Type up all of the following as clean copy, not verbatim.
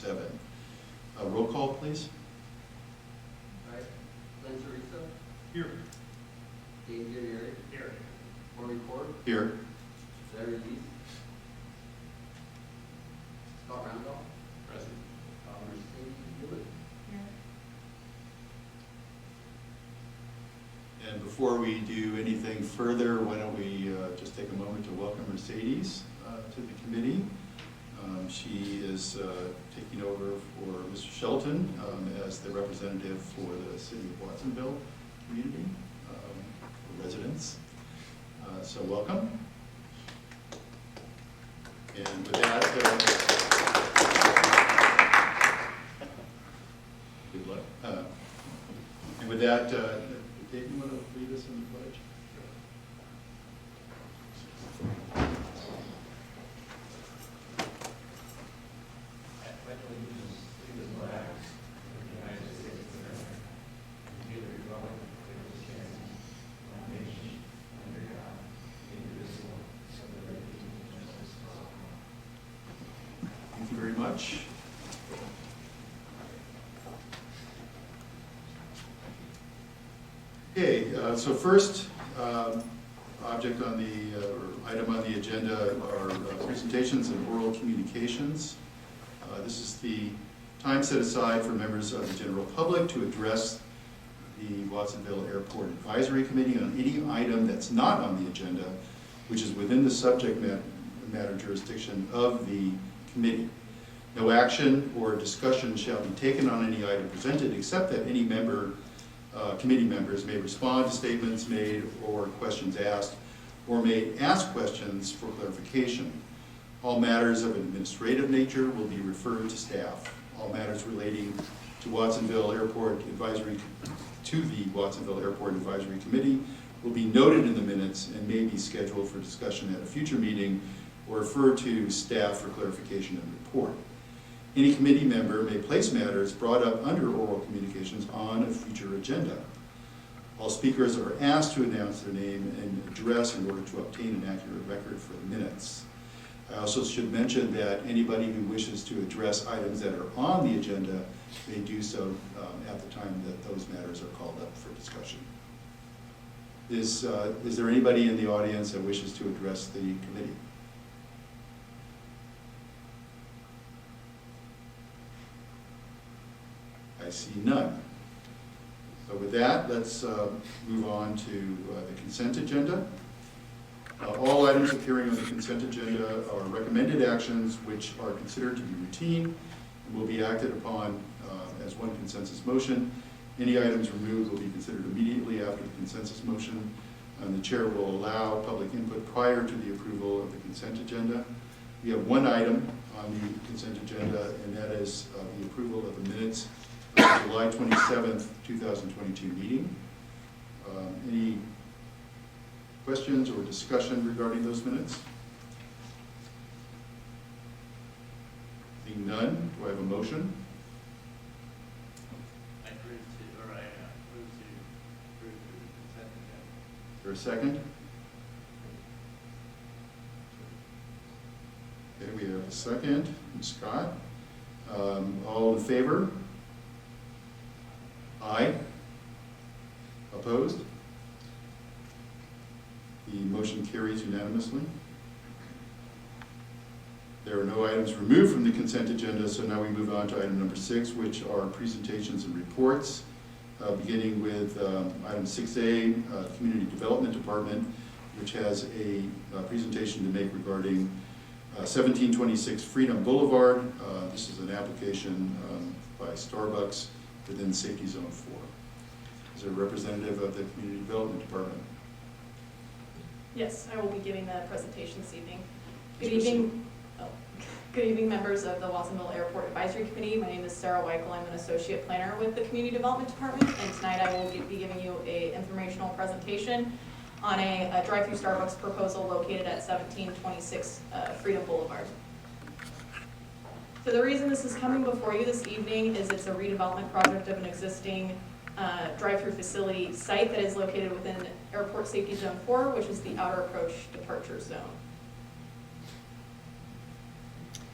7. Roll call, please. All right. Lynn Teresa. Here. Dave Gary. Here. Corey Ford. Here. Larry Lees. Scott Randolph. Present. Mercedes Hewitt. And before we do anything further, why don't we just take a moment to welcome Mercedes to the committee. She is taking over for Mr. Shelton as the representative for the city of Watsonville community, residents. So welcome. And with that, good luck. And with that, Dave, you want to lead us in the pledge? Thank you very much. Okay, so first object on the, or item on the agenda are presentations and oral communications. This is the time set aside for members of the general public to address the Watsonville Airport Advisory Committee on any item that's not on the agenda, which is within the subject matter jurisdiction of the committee. No action or discussion shall be taken on any item presented, except that any committee members may respond to statements made or questions asked, or may ask questions for clarification. All matters of an administrative nature will be referred to staff. All matters relating to Watsonville Airport Advisory, the Watsonville Airport Advisory Committee will be noted in the minutes and may be scheduled for discussion at a future meeting or refer to staff for clarification and report. Any committee member may place matters brought up under oral communications on a future agenda. All speakers are asked to announce their name and address in order to obtain an accurate record for the minutes. I also should mention that anybody who wishes to address items that are on the agenda may do so at the time that those matters are called up for discussion. Is there anybody in the audience that wishes to address the committee? I see none. So with that, let's move on to the consent agenda. All items appearing on the consent agenda are recommended actions which are considered to be routine and will be acted upon as one consensus motion. Any items removed will be considered immediately after the consensus motion, and the chair will allow public input prior to the approval of the consent agenda. We have one item on the consent agenda, and that is the approval of the minutes of the July 27th, 2022 meeting. Any questions or discussion regarding those minutes? Seeing none, do I have a motion? I move to approve the consent agenda. Is there a second? Okay, we have a second from Scott. All in favor? Aye. Opposed? The motion carries unanimously. There are no items removed from the consent agenda, so now we move on to item number 6, which are presentations and reports, beginning with item 6A, Community Development Department, which has a presentation to make regarding 1726 Freedom Boulevard. This is an application by Starbucks within Safety Zone 4. Is there a representative of the Community Development Department? Yes, I will be giving the presentation this evening. Good Please evening. Good evening, members of the Watsonville Airport Advisory Committee. My name is Sarah Waac. I'm an associate planner with the Community Development Department, and tonight I will be giving you an informational presentation on a drive-through Starbucks proposal located at 1726 Freedom Boulevard. So the reason this is coming before you this evening is it's a redevelopment project of an existing drive-through facility site that is located within Airport Safety Zone 4, which is the outer approach departure zone.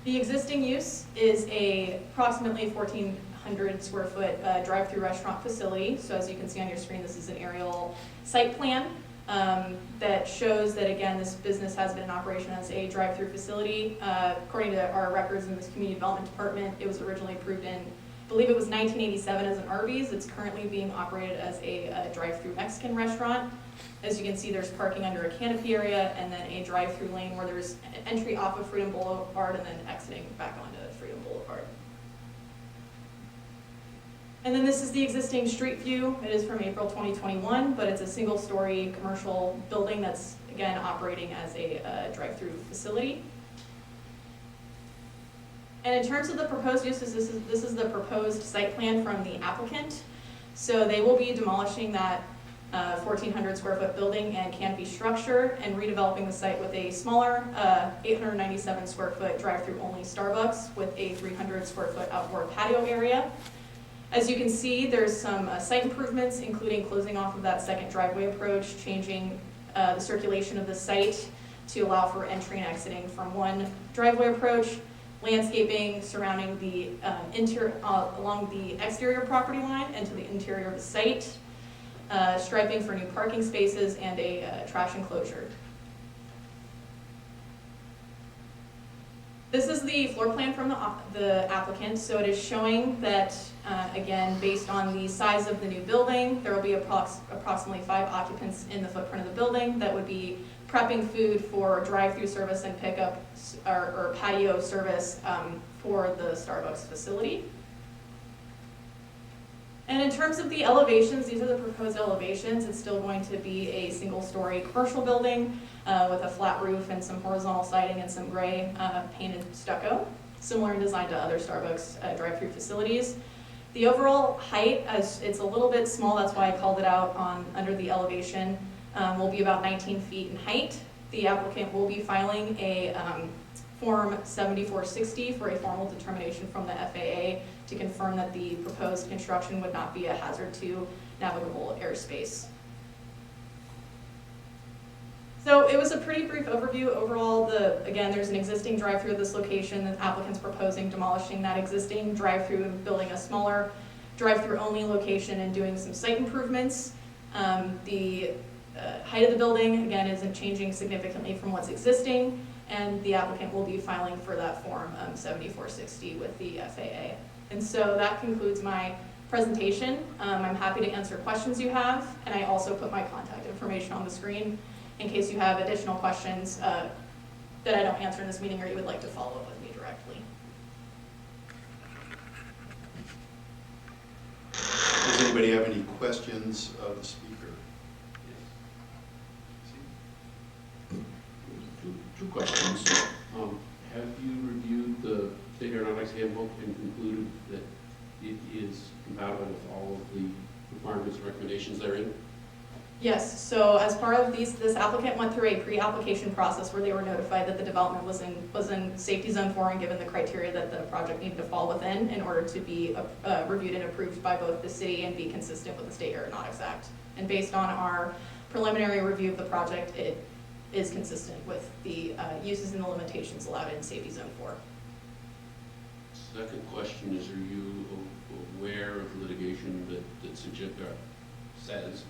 The existing use is a approximately 1,400 square foot drive-through restaurant facility. So as you can see on your screen, this is an aerial site plan that shows that, again, this business has been in operation as a drive-through facility. According to our records in this community development department, it was originally approved in, I believe it was 1987 as an Arby's. It's currently being operated as a drive-through Mexican restaurant. As you can see, there's parking under a canopy area and then a drive-through lane where there's entry off of Freedom Boulevard and then exiting back onto Freedom Boulevard. And then this is the existing street view. It is from April 2021, but it's a single-story commercial building that's, again, operating as a drive-through facility. And in terms of the proposed uses, this is the proposed site plan from the applicant. So they will be demolishing that 1,400 square foot building and canopy structure and redeveloping the site with a smaller 897 square foot drive-through only Starbucks with a 300 square foot outdoor patio area. As you can see, there's some site improvements, including closing off of that second driveway approach, changing the circulation of the site to allow for entry and exiting from one driveway approach, landscaping surrounding the along the exterior property line and to the interior of the site, striping for new parking spaces, and a trash enclosure. This is the floor plan from the applicant, so it is showing that, again, based on the size of the new building, there will be approximately 5 occupants in the footprint of the building that would be prepping food for drive-through service and pickup or patio service for the Starbucks facility. And in terms of the elevations, these are the proposed elevations. It's still going to be a single-story commercial building with a flat roof and some horizontal siding and some gray painted stucco, similar in design to other Starbucks drive-through facilities. The overall height, as it's a little bit small, that's why I called it out under the elevation, will be about 19 feet in height. The applicant will be filing a Form 7460 for a formal determination from the FAA to confirm that the proposed construction would not be a hazard to navigable airspace. So it was a pretty brief overview. Overall, again, there's an existing drive-through at this location. The applicant's proposing demolishing that existing drive-through and building a smaller drive-through only location and doing some site improvements. The height of the building, again, isn't changing significantly from what's existing, and the applicant will be filing for that Form 7460 with the FAA. And so that concludes my presentation. I'm happy to answer questions you have, and I also put my contact information on the screen in case you have additional questions that I don't answer in this meeting or you would like to follow up with me directly. Does anybody have any questions of the speaker? Two questions. Have you reviewed the State Aeronautics Handbook and concluded that it is compatible with all of the requirements and recommendations therein? Yes, so as part of this applicant went through a pre-application process where they were notified that the development was in safety zone 4 and given the criteria that the project needed to fall within in order to be reviewed and approved by both the city and be consistent with the State Aeronautics Act. And based on our preliminary review of the project, it is consistent with the uses and the limitations allowed in safety zone 4. Second question is, are you aware of litigation that says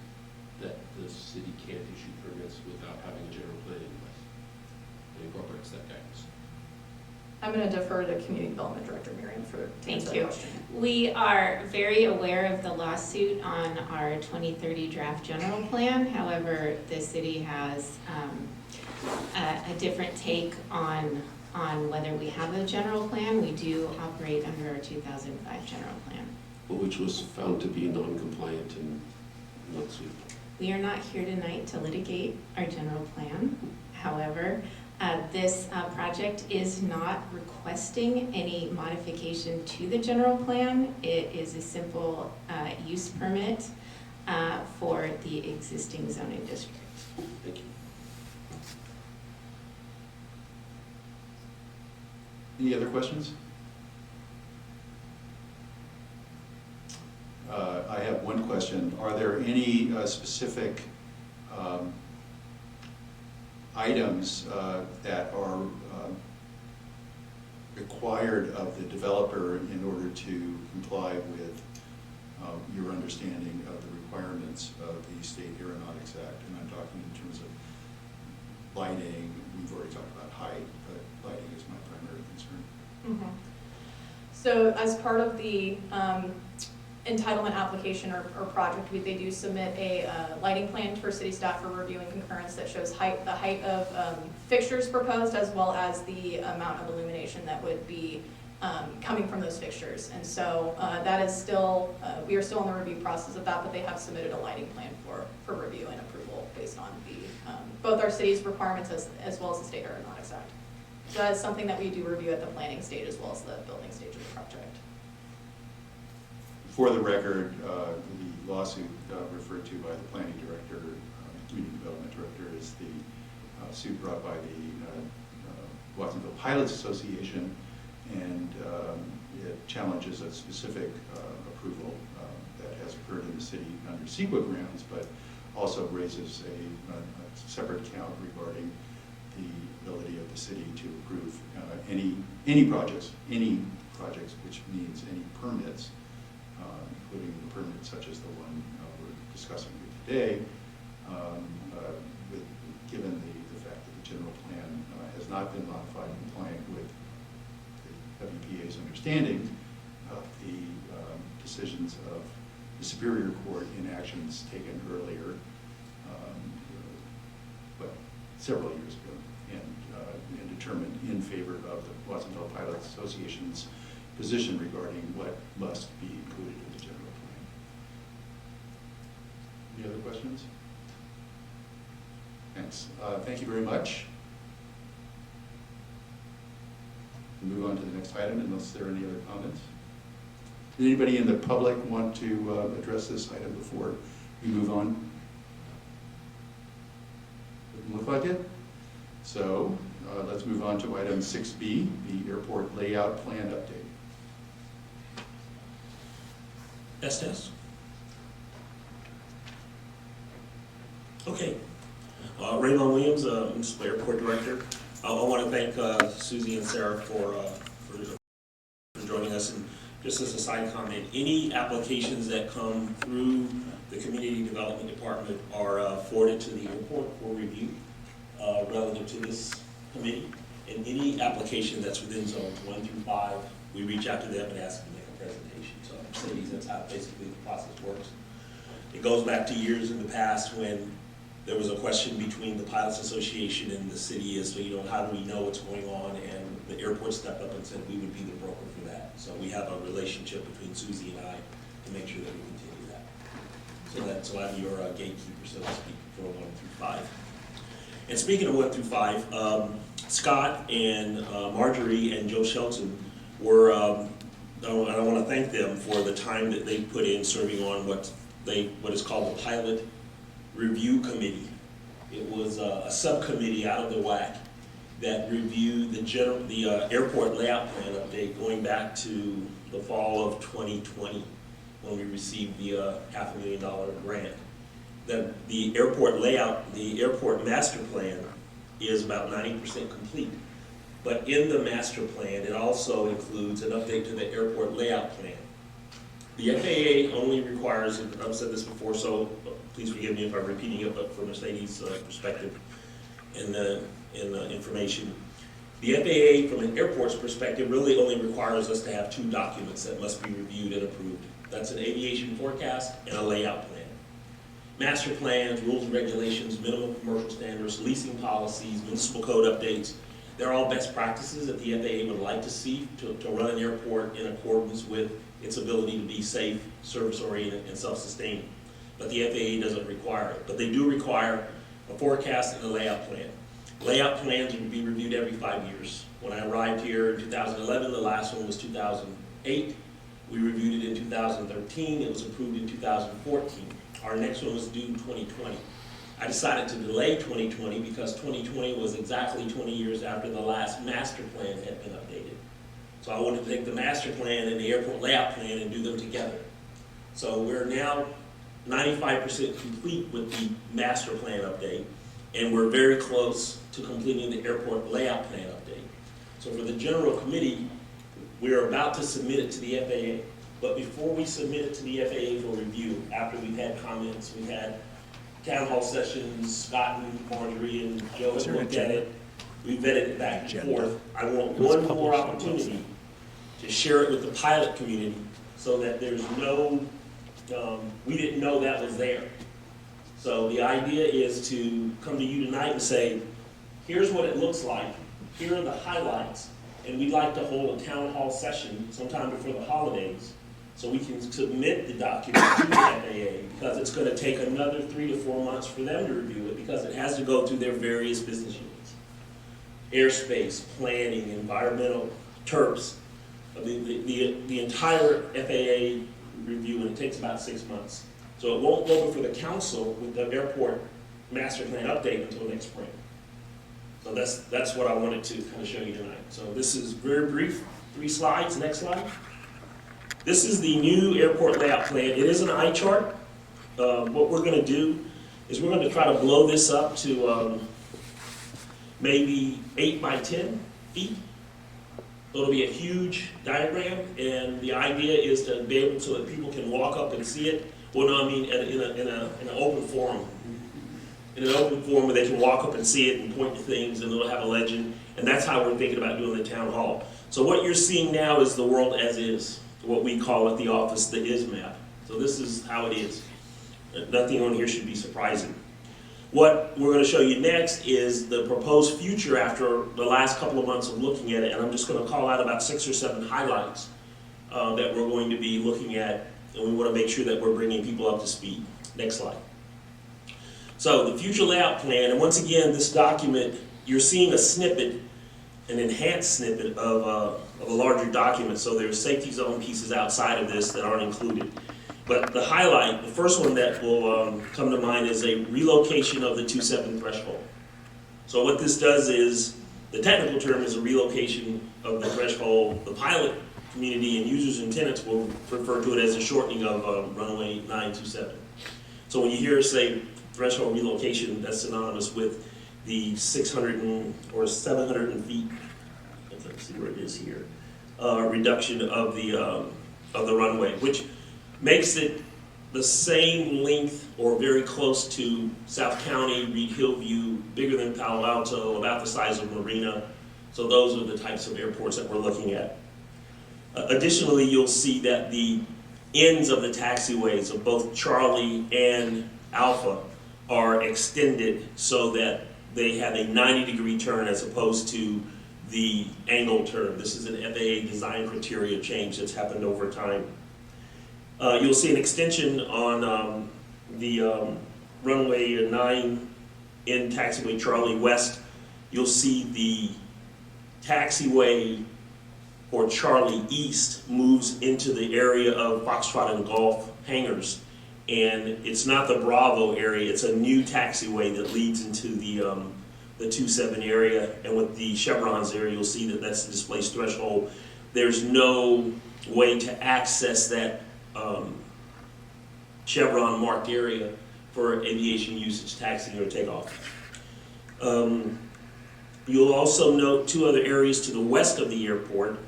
that the city can't issue permits without having a general plan in place that incorporates that guidance? I'm going to defer to Community Development Director Miriam to answer Thank that you. question. We are very aware of the lawsuit on our 2030 draft general plan. However, the city has a different take on whether we have a general plan. We do operate under our 2005 general plan. Which was found to be non-compliant and not suitable. We are not here tonight to litigate our general plan. However, this project is not requesting any modification to the general plan. It is a simple use permit for the existing zoning district. Thank you. Any other questions? I have one question. Are there any specific items that are required of the developer in order to comply with your understanding of the requirements of the State Aeronautics Act. And I'm talking in terms of lighting. We've already talked about height, but lighting is my primary concern. Mhm. So as part of the entitlement application or project, they do submit a lighting plan for city staff for review and concurrence that shows the height of fixtures proposed, as well as the amount of illumination that would be coming from those fixtures. And so that is still, we are still in the review process of that, but they have submitted a lighting plan for review and approval based on the both our city's requirements as well as the State Aeronautics Act. So that is something that we do review at the planning stage as well as the building stage of the project. For the record, the lawsuit referred to by the planning director, community development director, is the suit brought by the Watsonville Pilots Association, and it challenges a specific approval that has occurred in the city under CEQA grounds, but also raises a separate count regarding the ability of the city to approve any projects, which means any permits, including the permit such as the one we're discussing here today, given the fact that the general plan has not been modified compliant with the WPA's understanding of the decisions of the Superior Court in actions taken earlier, but several years ago, and determined in favor of the Watsonville Pilots Association's position regarding what must be included in the general plan. Any other questions? Thanks. Thank you very much. We'll move on to the next item unless there are any other comments. Did anybody in the public want to address this item before we move on? Doesn't look like it. So let's move on to item 6B, the airport layout plan update. Estes? Okay. Raymond Williams, Municipal Airport Director. I want to thank Susie and Sarah for joining us. And just as a side comment, any applications that come through the Community Development Department are forwarded to the airport for review relative to this committee. And any application that's within zones 1 through 5, we reach out to them and ask them to make a presentation. So cities, that's how basically the process works. It goes back to years in the past when there was a question between the Pilots Association and the city as to, how do we know what's going on? And the airport stepped up and said we would be the broker for that. So we have a relationship between Susie and I to make sure that we continue that. So I'm your gatekeeper, so to speak, for 1 through 5. And speaking of 1 through 5, Scott and Marjorie and Joe Shelton were, I want to thank them for the time that they put in serving on what is called the Pilot Review Committee. It was a subcommittee out of the Waac that reviewed the airport layout plan update going back to the fall of 2020 when we received the $500,000 grant. The airport layout, the airport master plan is about 90% complete. But in the master plan, it also includes an update to the airport layout plan. The FAA only requires, and I've said this before, so please forgive me if I'm repeating it, but from Mercedes' perspective in the information. The FAA, from an airport's perspective, really only requires us to have 2 documents that must be reviewed and approved. That's an aviation forecast and a layout plan. Master plans, rules and regulations, minimum commercial standards, leasing policies, municipal code updates, they're all best practices that the FAA would like to see to run an airport in accordance with its ability to be safe, service-oriented, and self-sustaining. But the FAA doesn't require it. But they do require a forecast and a layout plan. Layout plans would be reviewed every 5 years. When I arrived here in 2011, the last one was 2008. We reviewed it in 2013. It was approved in 2014. Our next one was due in 2020. I decided to delay 2020 because 2020 was exactly 20 years after the last master plan had been updated. So I wanted to take the master plan and the airport layout plan and do them together. So we're now 95% complete with the master plan update, and we're very close to completing the airport layout plan update. So for the general committee, we're about to submit it to the FAA. But before we submit it to the FAA for review, after we've had comments, we've had town hall sessions, Scott and Marjorie and Joe have looked at it, we vetted it back and forth. I want one more opportunity to share it with the pilot community so that there's no, we didn't know that was there. So the idea is to come to you tonight and say, here's what it looks like, here are the highlights, and we'd like to hold a town hall session sometime before the holidays so we can submit the document to the FAA, because it's going to take another 3 to 4 months for them to review it, because it has to go through their various business units. Airspace, planning, environmental, TERPs, the entire FAA review, and it takes about 6 months. So it won't go before the council with the airport master plan update until next spring. So that's what I wanted to kind of show you tonight. So this is very brief, 3 slides. Next slide. This is the new airport layout plan. It is an eye chart. What we're going to do is we're going to try to blow this up to maybe 8 by 10 feet. So it'll be a huge diagram, and the idea is to be able so that people can walk up and see it. Well, no, I mean in an open forum. In an open forum where they can walk up and see it and point to things, and it'll have a legend, and that's how we're thinking about doing the town hall. So what you're seeing now is the world as is, what we call at the office the is map. So this is how it is. Nothing on here should be surprising. What we're going to show you next is the proposed future after the last couple of months of looking at it, and I'm just going to call out about 6 or 7 highlights that we're going to be looking at, and we want to make sure that we're bringing people up to speed. Next slide. So the future layout plan, and once again, this document, you're seeing a snippet, an enhanced snippet of a larger document, so there's safety zone pieces outside of this that aren't included. But the highlight, the first one that will come to mind is a relocation of the 2.7 threshold. So what this does is, the technical term is a relocation of the threshold. The pilot community and users and tenants will refer to it as a shortening of runway 927. So when you hear us say threshold relocation, that's synonymous with the 600 or 700 feet, let's see where it is here, reduction of the runway, which makes it the same length or very close to South County, Reed Hillview, bigger than Palo Alto, about the size of Marina. So those are the types of airports that we're looking at. Additionally, you'll see that the ends of the taxiways of both Charlie and Alpha are extended so that they have a 90-degree turn as opposed to the angle turn. This is an FAA design criteria change that's happened over time. You'll see an extension on the runway 9 in taxiway Charlie West. You'll see the taxiway for Charlie East moves into the area of Foxtrot and Golf hangars. And it's not the Bravo area, it's a new taxiway that leads into the 2.7 area. And with the chevrons there, you'll see that that's the displaced threshold. There's no way to access that chevron marked area for aviation usage, taxiing or takeoff. You'll also note 2 other areas to the west of the airport.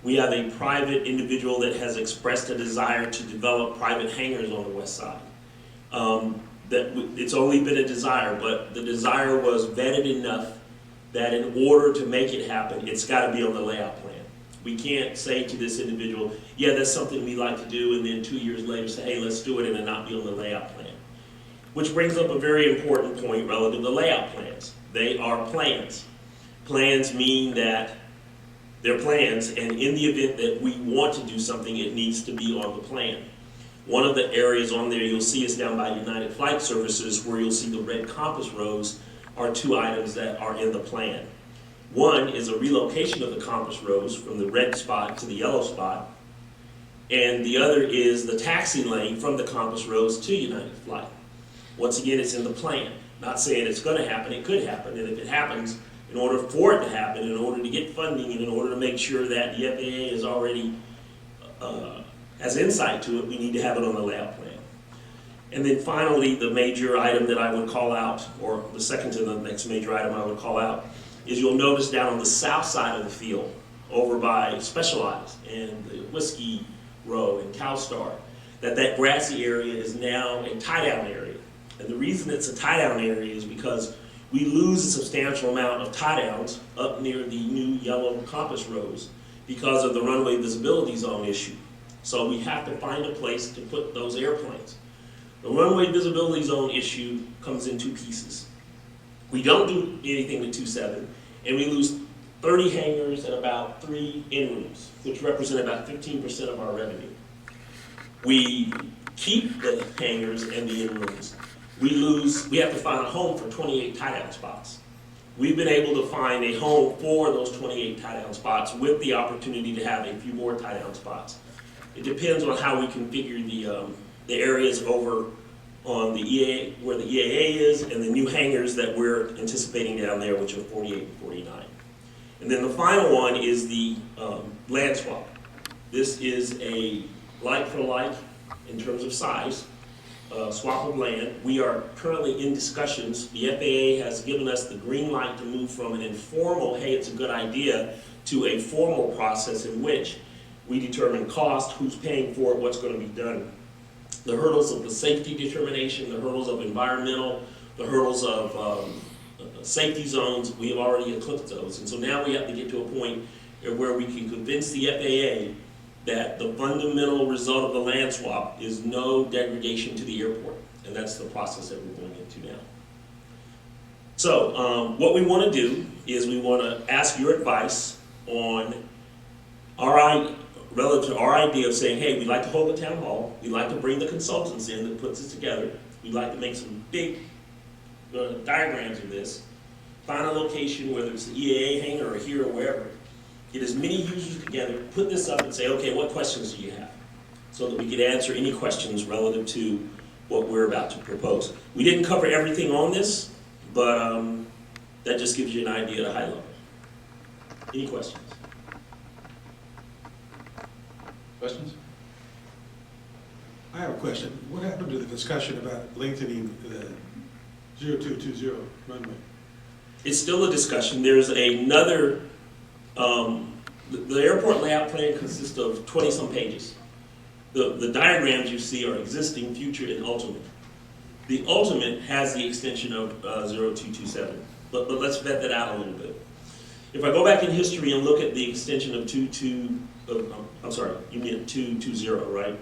We have a private individual that has expressed a desire to develop private hangars on the west side. It's only been a desire, but the desire was vetted enough that in order to make it happen, it's got to be on the layout plan. We can't say to this individual, yeah, that's something we'd like to do, and then 2 years later say, hey, let's do it, and it not be on the layout plan. Which brings up a very important point relative to layout plans. They are plans. Plans mean that they're plans, and in the event that we want to do something, it needs to be on the plan. One of the areas on there you'll see is down by United Flight Services, where you'll see the red compass rows are 2 items that are in the plan. One is a relocation of the compass rows from the red spot to the yellow spot, and the other is the taxi lane from the compass rows to United Flight. Once again, it's in the plan. Not saying it's going to happen, it could happen, and if it happens, in order for it to happen, in order to get funding, and in order to make sure that the FAA is already has insight to it, we need to have it on the layout plan. And then finally, the major item that I would call out, or the second to the next major item I would call out, is you'll notice down on the south side of the field, over by Specialized and the Whiskey Row and CalStar, that grassy area is now a tie-down area. And the reason it's a tie-down area is because we lose a substantial amount of tie-downs up near the new yellow compass rows because of the runway visibility zone issue. So we have to find a place to put those airplanes. The runway visibility zone issue comes in two pieces. We don't do anything to 27, and we lose 30 hangars and about 3 in-rooms, which represent about 15% of our revenue. We keep the hangars and the in-rooms. We have to find a home for 28 tie-down spots. We've been able to find a home for those 28 tie-down spots with the opportunity to have a few more tie-down spots. It depends on how we configure the areas over on the EAA, where the EAA is, and the new hangars that we're anticipating down there, which are 48 and 49. And then the final one is the land swap. This is a like for like in terms of size, swap of land. We are currently in discussions. The FAA has given us the green light to move from an informal, hey, it's a good idea, to a formal process in which we determine cost, who's paying for it, what's going to be done. The hurdles of the safety determination, the hurdles of environmental, the hurdles of safety zones, we have already eclipsed those. And so now we have to get to a point where we can convince the FAA that the fundamental result of the land swap is no degradation to the airport. And that's the process that we're going into now. So what we want to do is we want to ask your advice on relative to our idea of saying, hey, we'd like to hold a town hall, we'd like to bring the consultants in that puts this together, we'd like to make some big diagrams of this, find a location, whether it's the EAA hangar or here or wherever, get as many users together, put this up and say, okay, what questions do you have? So that we could answer any questions relative to what we're about to propose. We didn't cover everything on this, but that just gives you an idea at a high level. Any questions? Questions? I have a question. What happened to the discussion about lengthening the 0220 runway? It's still a discussion. There's another, the airport layout plan consists of 20-some pages. The diagrams you see are existing, future, and ultimate. The ultimate has the extension of 0227, but let's vet that out a little bit. If I go back in history and look at the extension of 220, right?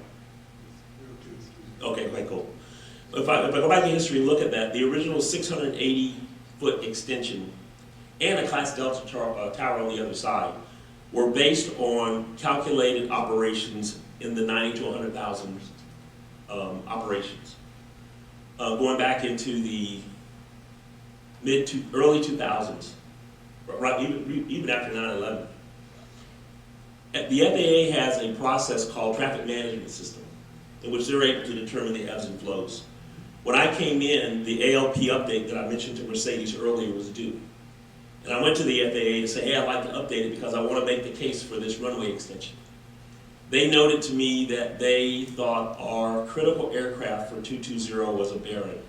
Okay, quite cool. If I go back in history and look at that, the original 680-foot extension and a Class Delta tower on the other side were based on calculated operations in the 90 to 100,000 operations. Going back into the early 2000s, right, even after 9/11. The FAA has a process called traffic management system, in which they're able to determine the ebbs and flows. When I came in, the ALP update that I mentioned to Mercedes earlier was due. And I went to the FAA to say, hey, I'd like to update it because I want to make the case for this runway extension. They noted to me that they thought our critical aircraft for 220 was a bearing,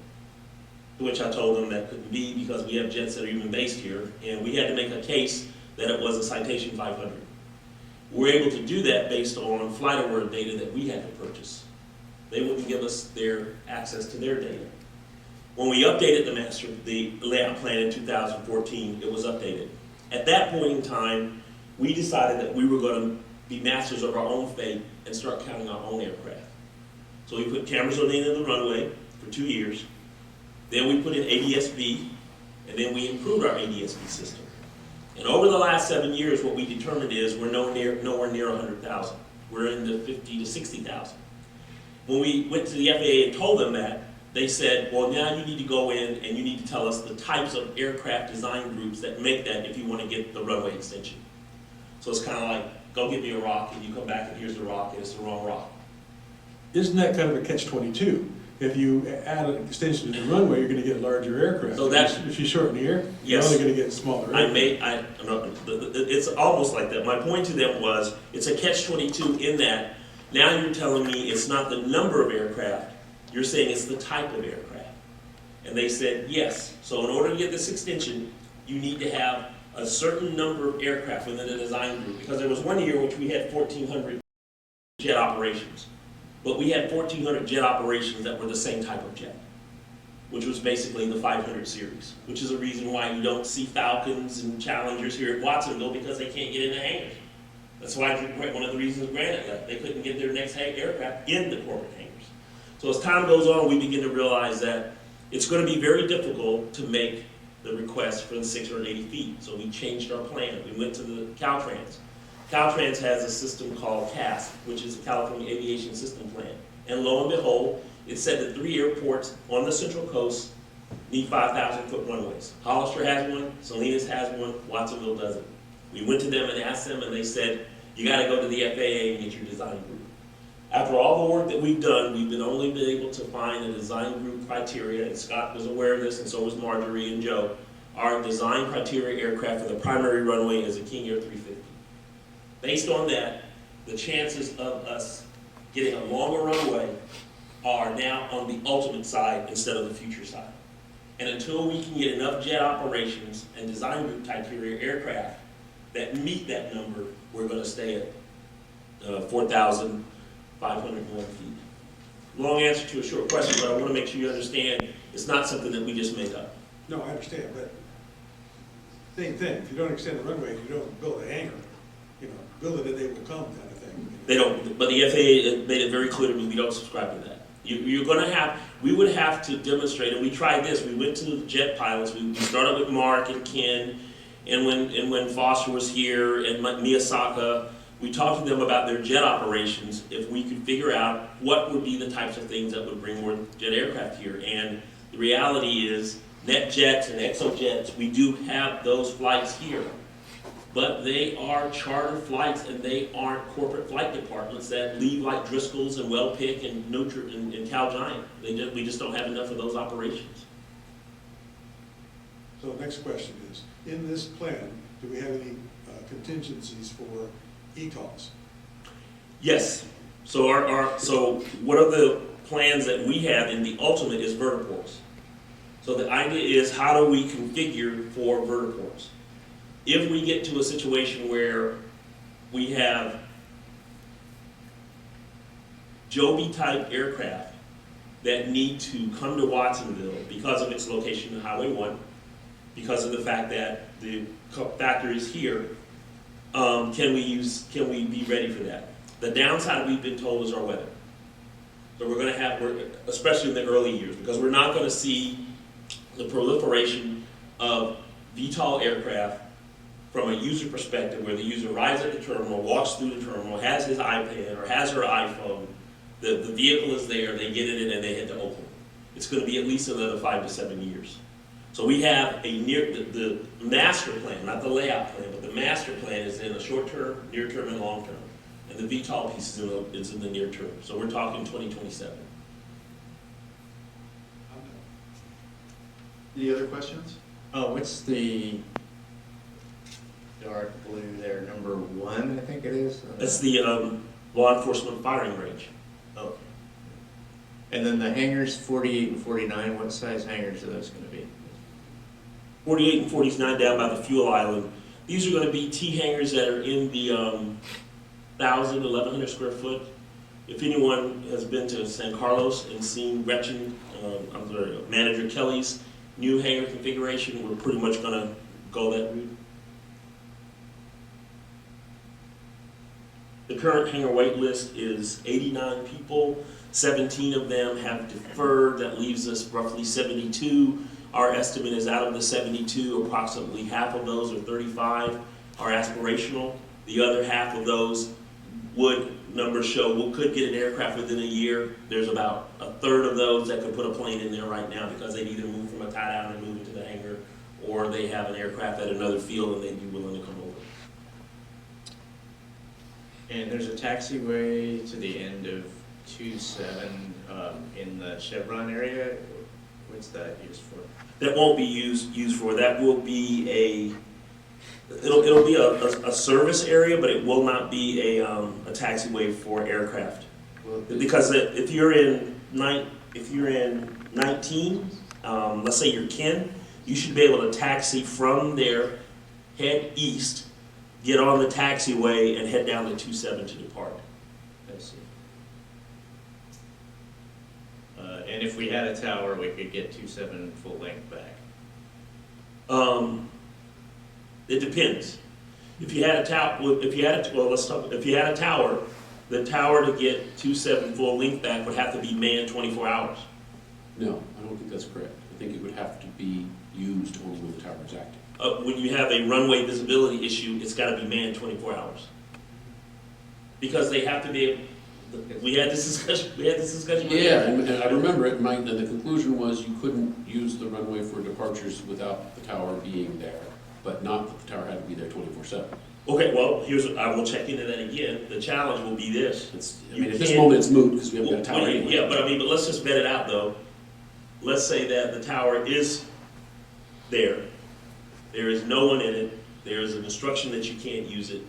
to which I told them that couldn't be because we have jets that are even based here, and we had to make a case that it was a Citation 500. We're able to do that based on flight award data that we had to purchase. They wouldn't give us their access to their data. When we updated the layout plan in 2014, it was updated. At that point in time, we decided that we were going to be masters of our own fate and start counting our own aircraft. So we put cameras on the end of the runway for 2 years. Then we put in ADS-B, and then we improved our ADS-B system. And over the last 7 years, what we determined is we're nowhere near 100,000. We're in the 50 to 60,000. When we went to the FAA and told them that, they said, well, now you need to go in and you need to tell us the types of aircraft design groups that make that if you want to get the runway extension. So it's kind of like, go get me a rock, and you come back and here's the rock, and it's the wrong rock. Isn't that kind of a catch-22? If you add an extension to the runway, you're going to get larger aircraft. So that's, if you shorten the air, you're yes, only going to get smaller aircraft. It's almost like that. My point to them was, it's a catch-22 in that now you're telling me it's not the number of aircraft, you're saying it's the type of aircraft. And they said, yes. So in order to get this extension, you need to have a certain number of aircraft within the design group, because there was one year which we had 1,400 jet operations, but we had 1,400 jet operations that were the same type of jet, which was basically the 500 series, which is a reason why you don't see Falcons and Challengers here at Watsonville, because they can't get in the hangars. That's why one of the reasons Granite left. They couldn't get their next aircraft in the corporate hangars. So as time goes on, we begin to realize that it's going to be very difficult to make the request for the 680 feet. So we changed our plan. We went to the Caltrans. Caltrans has a system called CASP, which is the California Aviation System Plan. And lo and behold, it said that 3 airports on the Central Coast need 5,000-foot runways. Hollister has one, Salinas has one, Watsonville doesn't. We went to them and asked them, and they said, you got to go to the FAA and get your design group. After all the work that we've done, we've only been able to find a design group criteria, and Scott was aware of this, and so was Marjorie and Joe. Our design criteria aircraft for the primary runway is a King Air 350. Based on that, the chances of us getting a longer runway are now on the ultimate side instead of the future side. And until we can get enough jet operations and design group criteria aircraft that meet that number, we're going to stay at 4,501 feet. Long answer to a short question, but I want to make sure you understand it's not something that we just make up. No, I understand, but same thing, if you don't extend the runway, you don't build a hangar, you know, build it and they will come kind of thing. They don't, but the FAA made it very clear to me we don't subscribe to that. You're going to have, we would have to demonstrate, and we tried this. We went to the jet pilots. We started with Mark and Ken, and when Foster was here and Miyasaka, we talked to them about their jet operations. If we could figure out what would be the types of things that would bring more jet aircraft here, and the reality is, NetJets and ExoJets, we do have those flights here. But they are charter flights, and they aren't corporate flight departments that leave like Driscoll's and Wellpick and Cal Giant. We just don't have enough of those operations. So the next question is, in this plan, do we have any contingencies for ETOLs? Yes. So so one of the plans that we have in the ultimate is vertiports. So the idea is, how do we configure for vertiports? If we get to a situation where we have Joby-type aircraft that need to come to Watsonville because of its location in Highway 1, because of the fact that the factory is here, can we be ready for that? The downside, we've been told, is our weather. So we're going to have, especially in the early years, because we're not going to see the proliferation of VTOL aircraft from a user perspective, where the user arrives at the terminal, walks through the terminal, has his iPad or has her iPhone, the vehicle is there, they get in it, and they head to Oakland. It's going to be at least another 5 to 7 years. So we have the master plan, not the layout plan, but the master plan is in the short term, near term, and long term. And the VTOL piece is in the near term. So we're talking 2027. Any other questions? Oh, what's the dark blue there, number 1, I think it is? That's the law enforcement firing range. Oh. And then the hangars, 48 and 49, what size hangars are those going to be? 48 and 49 down by the fuel island. These are going to be T hangars that are in the 1,000 to 1,100 square foot. If anyone has been to San Carlos and seen Gretchen, Manager Kelly's new hangar configuration, we're pretty much going to go that route. The current hangar wait list is 89 people. 17 of them have deferred. That leaves us roughly 72. Our estimate is, out of the 72, approximately half of those, or 35, are aspirational. The other half of those numbers show we could get an aircraft within a year. There's about a third of those that could put a plane in there right now, because they'd either move from a tie-down and move into the hangar, or they have an aircraft at another field and they'd be willing to come over. And there's a taxiway to the end of 27 in the Chevron area. What's that used for? That won't be used for. That will be it'll be a service area, but it will not be a taxiway for aircraft. Because if you're in 19, let's say you're Ken, you should be able to taxi from there head east, get on the taxiway, and head down to 27 to depart. I see. And if we had a tower, we could get 27 full length back. It depends. If you had a tower, if you had a tower, the tower to get 27 full length back would have to be manned 24 hours. No, I don't think that's correct. I think it would have to be used only when the tower is active. When you have a runway visibility issue, it's gotta be manned 24 hours. Because they have to be able, we had this discussion. Yeah, and I remember it, and the conclusion was you couldn't use the runway for departures without the tower being there, but not that the tower had to be there 24/7. Okay, well, I will check into that again. The challenge will be this. I mean, at this moment it's moot because we haven't got a tower Well, anyway. yeah, but let's just vet it out though. Let's say that the tower is there. There is no one in it. There is an instruction that you can't use it.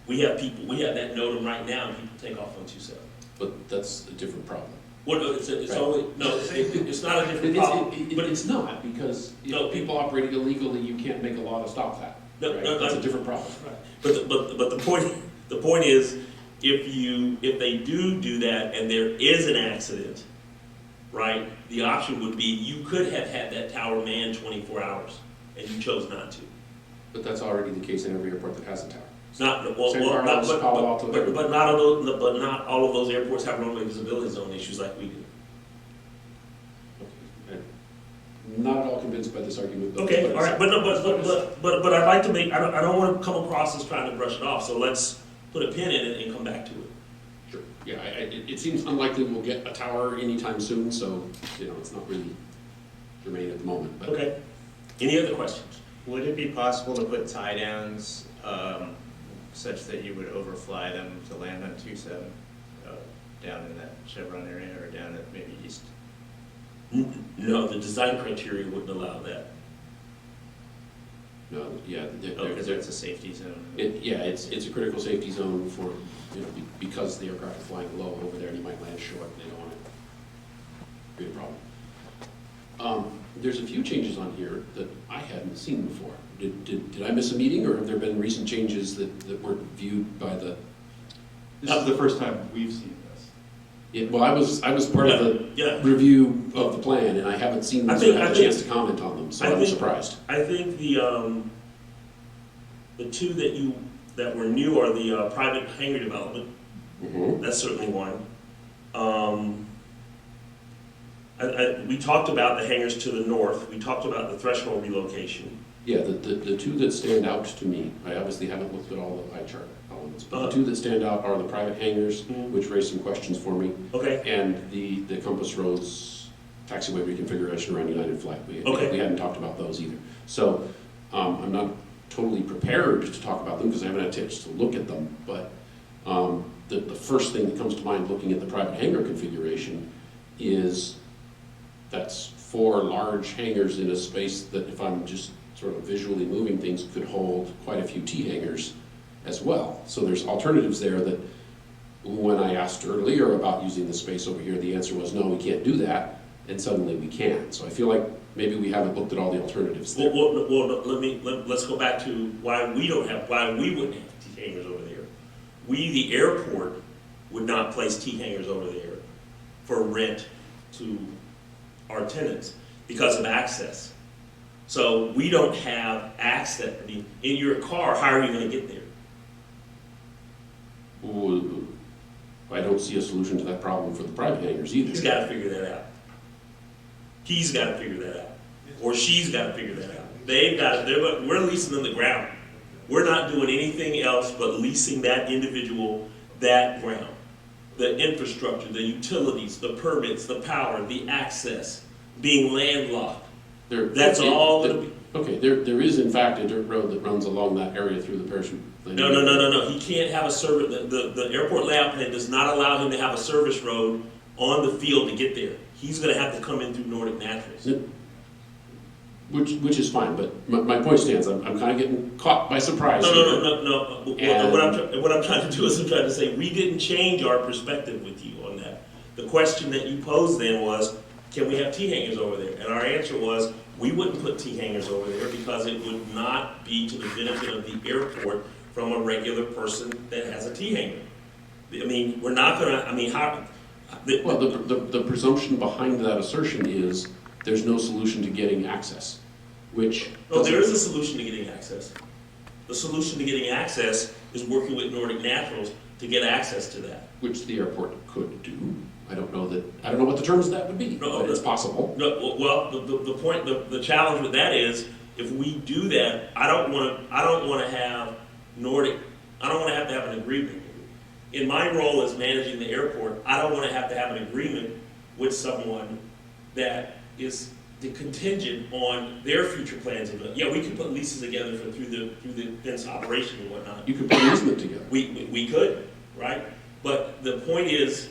We have that NOTAM right now, and people take off on 27. But that's a different problem. Well, no, it's Right. only, no, it's not a different problem. But it's not, because No. if people operate illegally, you can't make a law to stop that. No, right? no, That's a no. different problem. But the point is, if they do that and there is an accident, right, the option would be you could have had that tower manned 24 hours, and you chose not to. But that's already the case in every airport that has a tower. Not, San Carlos, Palo Alto, but not all of those airports have runway visibility zone issues like we do. Okay. I'm not at all convinced by this argument. Okay, all right, but I'd like to make, I don't want to come across as trying to brush it off, so let's put a pin in it and come back to it. Sure, yeah, it seems unlikely we'll get a tower anytime soon, so, it's not really germane at the moment, but. Okay, any other questions? Would it be possible to put tie downs such that you would overfly them to land on 27 down in that Chevron area or down at maybe east? No, the design criteria wouldn't allow that. No, yeah. Because it's a safety zone. It's a critical safety zone for, because the aircraft are flying low over there and you might land short, and they don't want to create a problem. There's a few changes on here that I hadn't seen before. Did I miss a meeting, or have there been recent changes that weren't viewed by the? This is the first time we've seen this. Yeah, well, I was part of the Yeah. review of the plan, and I haven't seen them, so I had a chance to comment on them, so I'm surprised. I think the two that were new are the private hangar development. Mhm. That's certainly one. We talked about the hangars to the north. We talked about the threshold relocation. Yeah, the two that stand out to me, I obviously haven't looked at all the eye chart elements, but the two that stand out are the private hangars, which raised some questions for me, Okay. and the Compass Roads taxiway reconfiguration around United Flight. We hadn't talked about those either. So I'm not totally prepared to talk about them because I haven't had a chance to look at them, but the first thing that comes to mind looking at the private hangar configuration is that's 4 large hangars in a space that, if I'm just sort of visually moving things, could hold quite a few T-hangars as well. So there's alternatives there that, when I asked earlier about using the space over here, the answer was, no, we can't do that, and suddenly we can. So I feel like maybe we haven't looked at all the alternatives there. Well, let's go back to why we wouldn't have T-hangars over there. We, the airport, would not place T-hangars over there for rent to our tenants because of access. So we don't have access. I mean, in your car, how are you going to get there? Ooh, I don't see a solution to that problem for the private hangars either. He's got to figure that out. He's got to figure that out. Or she's got to figure that out. We're leasing them the ground. We're not doing anything else but leasing that individual that ground. The infrastructure, the utilities, the permits, the power, the access, being landlocked. That's all it'll be. Okay, there is in fact a dirt road that runs along that area through the parachute. No. He can't have a service. The airport layout plan does not allow him to have a service road on the field to get there. He's going to have to come in through Nordic Naturals. Which is fine, but my point stands. I'm kind of getting caught by surprise. No. What I'm trying to do is I'm trying to say we didn't change our perspective with you on that. The question that you posed then was, can we have T-hangars over there? And our answer was, we wouldn't put T-hangars over there because it would not be to the benefit of the airport from a regular person that has a T-hanger. I mean, we're not gonna, I mean, how? Well, the presumption behind that assertion is there's no solution to getting access, which. No, there is a solution to getting access. The solution to getting access is working with Nordic Naturals to get access to that. Which the airport could do. I don't know what the terms of that would be, No, but it's possible. No, well, the point, the challenge with that is, if we do that, I don't want to have Nordic, I don't want to have an agreement. In my role as managing the airport, I don't want to have an agreement with someone that is contingent on their future plans. Yeah, we could put leases together through the fence operation and whatnot. You could put an easement together. We could, right? But the point is,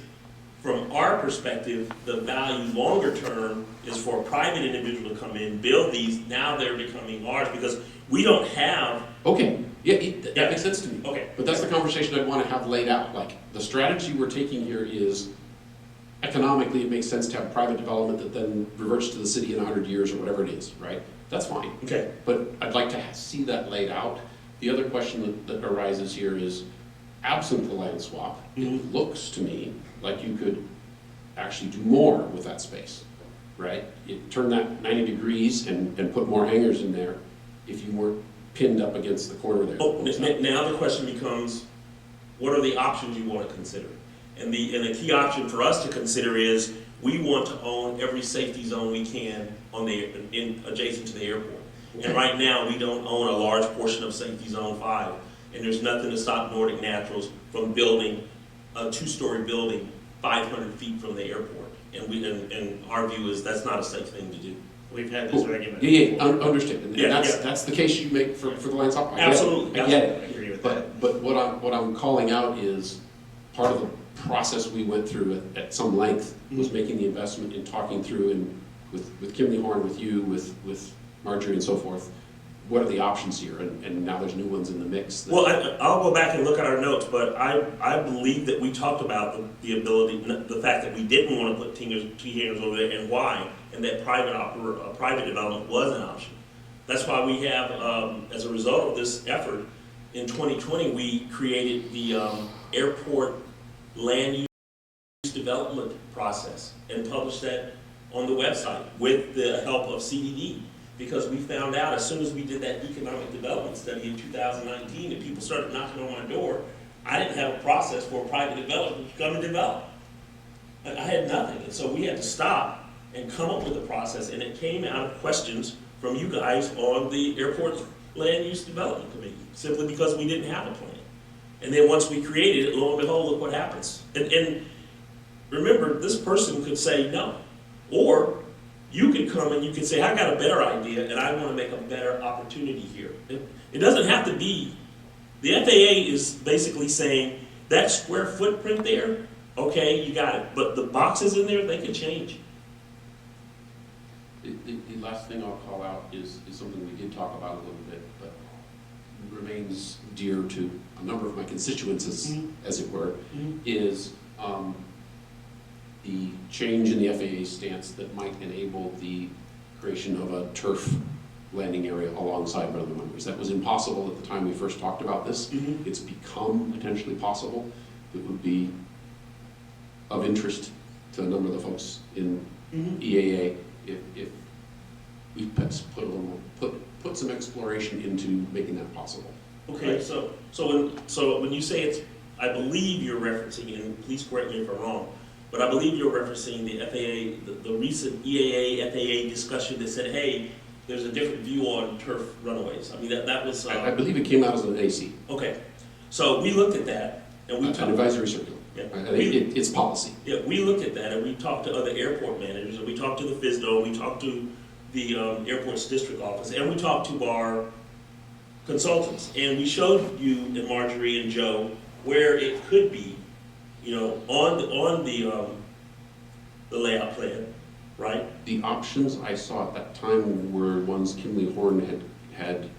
from our perspective, the value longer term is for a private individual to come in, build these, now they're becoming ours, because we don't have. Okay, yeah, that makes sense to me. Okay. But that's the conversation I'd want to have laid out. Like, the strategy we're taking here is, economically, it makes sense to have private development that then reverts to the city in 100 years or whatever it is, right? That's fine. Okay. But I'd like to see that laid out. The other question that arises here is, absent the land swap, it looks to me like you could actually do more with that space, right? You turn that 90 degrees and put more hangars in there if you weren't pinned up against the corner there. Oh, now the question becomes, what are the options you want to consider? And the key option for us to consider is, we want to own every safety zone we can adjacent to the airport. Okay. And right now, we don't own a large portion of Safety Zone 5. And there's nothing to stop Nordic Naturals from building a 2-story building 500 feet from the airport. And our view is that's not a safe thing to do. We've had this argument. Yeah, understood. And Yeah, that's the case you make for the land swap. Absolutely. I get it. I agree with that. But what I'm calling out is, part of the process we went through at some length was making the investment in talking through, and with Kimley Horn, with you, with Marjorie and so forth, what are the options here? And now there's new ones in the mix. Well, I'll go back and look at our notes, but I believe that we talked about the ability, the fact that we didn't want to put T-hangers over there, and why, and that private development was an option. That's why we have, as a result of this effort, in 2020, we created the airport land use development process and published that on the website with the help of CDD. Because we found out as soon as we did that economic development study in 2019 and people started knocking on my door, I didn't have a process for a private developer to come and develop. I had nothing. And so we had to stop and come up with a process, and it came out of questions from you guys on the airport land use development committee, simply because we didn't have a plan. And then once we created it, lo and behold, look what happens. And remember, this person could say no. Or you could come and you could say, I got a better idea and I want to make a better opportunity here. It doesn't have to be. The FAA is basically saying that square footprint there, okay, you got it. But the boxes in there, they can change. The last thing I'll call out is something we did talk about a little bit, but remains dear to a number of my constituents, as it were, is the change in the FAA stance that might enable the creation of a turf landing area alongside one of the runways. That was impossible at the time we first talked about this. It's become potentially possible. It would be of interest to a number of the folks in EAA if we put some exploration into making that possible. Okay, Right. so when you say it's, I believe you're referencing, and please correct me if I'm wrong, but I believe you're referencing the FAA, the recent EAA FAA discussion that said, hey, there's a different view on turf runaways. I mean, that was. I believe it came out as an AC. Okay, so we looked at that and we An advisory circular. Yeah. It's policy. Yeah, we looked at that and we talked to other airport managers, and we talked to the FSDO, we talked to the airport's district office, and we talked to our consultants, and we showed you and Marjorie and Joe where it could be, you know, on the layout plan, right? The options I saw at that time were ones Kimley Horn had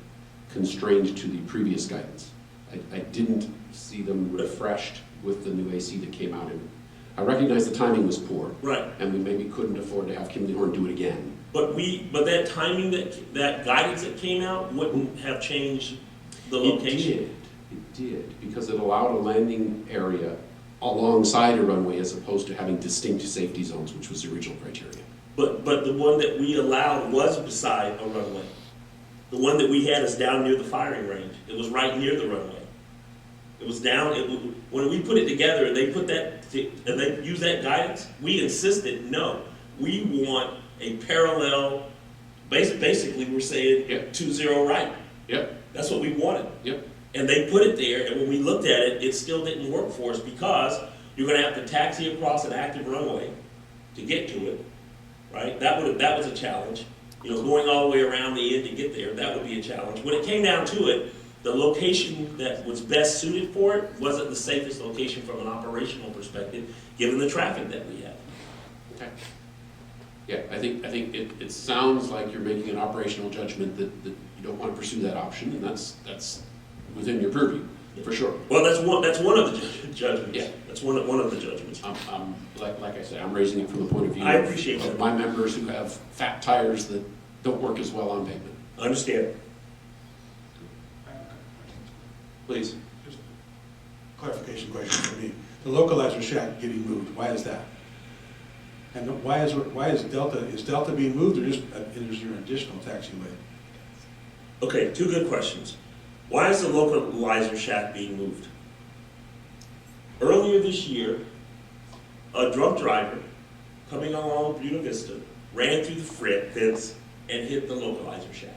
constrained to the previous guidance. I didn't see them refreshed with the new AC that came out in. I recognize the timing was poor. Right. And we maybe couldn't afford to have Kimley Horn do it again. But that timing, that guidance that came out wouldn't have changed the location. It did, because it allowed a landing area alongside a runway as opposed to having distinct safety zones, which was the original criteria. But the one that we allowed was beside a runway. The one that we had is down near the firing range. It was right near the runway. It was down, when we put it together and they put that, and they used that guidance, we insisted, no, we want a parallel, basically we're saying Yep. 2-0 right. Yep, That's what we wanted. yep. And they put it there, and when we looked at it, it still didn't work for us because you're gonna have to taxi across an active runway to get to it, right? That was a challenge. You know, going all the way around the end to get there, that would be a challenge. When it came down to it, the location that was best suited for it wasn't the safest location from an operational perspective, given the traffic that we had. Okay. Yeah, I think it sounds like you're making an operational judgment that you don't want to pursue that option, and that's within your purview, for sure. Well, that's one of the judgments. Yeah. That's one of the judgments. Like I said, I'm raising it from the point of view I appreciate of that. my members who have fat tires that don't work as well on pavement. I understand. Please. Just a clarification question for me. The localizer shack getting moved, why is that? And why is Delta being moved, or just, is there an additional taxiway? Okay, two good questions. Why is the localizer shack being moved? Earlier this year, a drunk driver coming along Buena Vista ran through the fence and hit the localizer shack.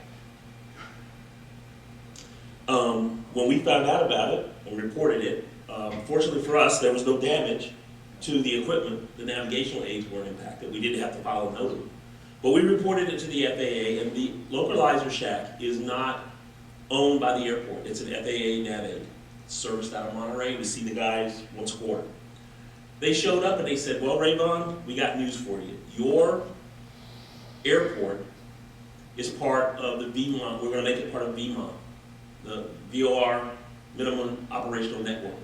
When we found out about it and reported it, fortunately for us, there was no damage to the equipment. The navigational aids weren't impacted. We didn't have to file a notice. But we reported it to the FAA, and the localizer shack is not owned by the airport. It's an FAA nav aid. It's serviced out of Monterey. We see the guys once a quarter. They showed up and they said, well, Rayvon, we got news for you. Your airport is part of the VMON. We're going to make it part of VMON, the VOR Minimum Operational Network.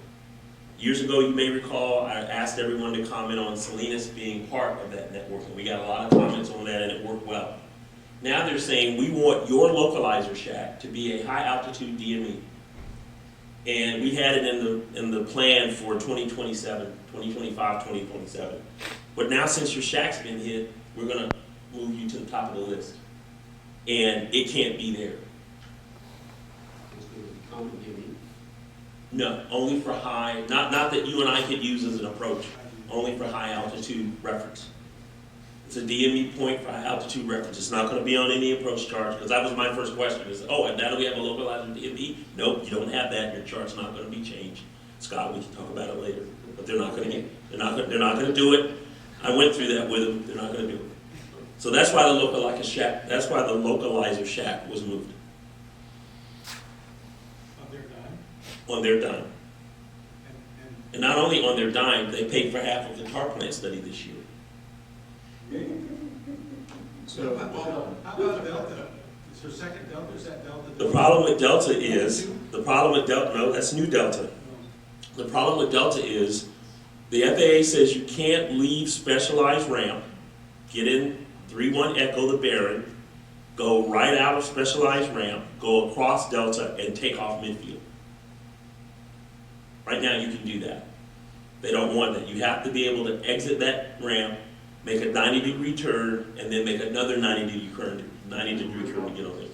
Years ago, you may recall, I asked everyone to comment on Salinas being part of that network, and we got a lot of comments on that, and it worked well. Now they're saying, we want your localizer shack to be a high-altitude DME. And we had it in the plan for 2027, 2025, 2027. But now since your shack's been hit, we're gonna move you to the top of the list. And it can't be there. No, only for high, not that you and I could use as an approach, only for high altitude reference. It's a DME point for high altitude reference. It's not gonna be on any approach charge, because that was my first question, is, oh, and now do we have a localizer DME? Nope, you don't have that, your chart's not gonna be changed. Scott, we can talk about it later, but they're not gonna do it. I went through that with them, they're not gonna do it. So that's why the localizer shack was moved. On their dime. And not only on their dime, they paid for half of the tar plant study this year. So, how about Delta? Is there a second Delta, is that Delta? The problem with Delta is, no, that's new Delta. The problem with Delta is, the FAA says you can't leave specialized ramp, get in 3-1 Echo the Baron, go right out of specialized ramp, go across Delta, and take off midfield. Right now, you can do that. They don't want that. You have to be able to exit that ramp, make a 90-degree turn, and then make another 90-degree turn to get on there.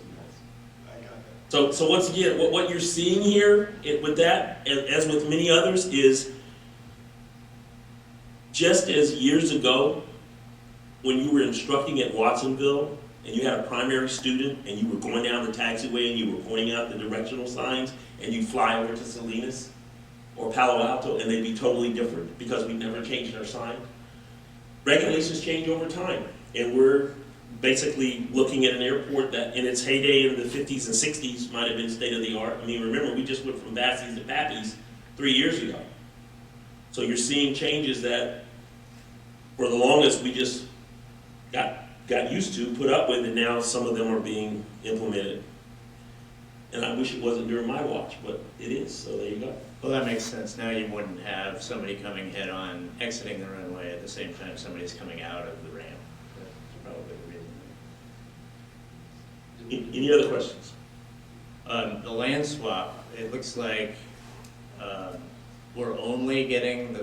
So once again, what you're seeing here with that, as with many others, is just as years ago, when you were instructing at Watsonville, and you had a primary student, and you were going down the taxiway, and you were pointing out the directional signs, and you fly over to Salinas, or Palo Alto, and they'd be totally different because we never changed our sign. Regulations change over time, and we're basically looking at an airport that in its heyday in the 50s and 60s might have been state of the art. I mean, remember, we just went from Bassies to Pappies 3 years ago. So you're seeing changes that for the longest we just got used to, put up with, and now some of them are being implemented. And I wish it wasn't during my watch, but it is, so there you go. Well, that makes sense. Now you wouldn't have somebody coming head on, exiting the runway at the same time somebody's coming out of the ramp. That's probably the reason. Any other questions? The land swap, it looks like we're only getting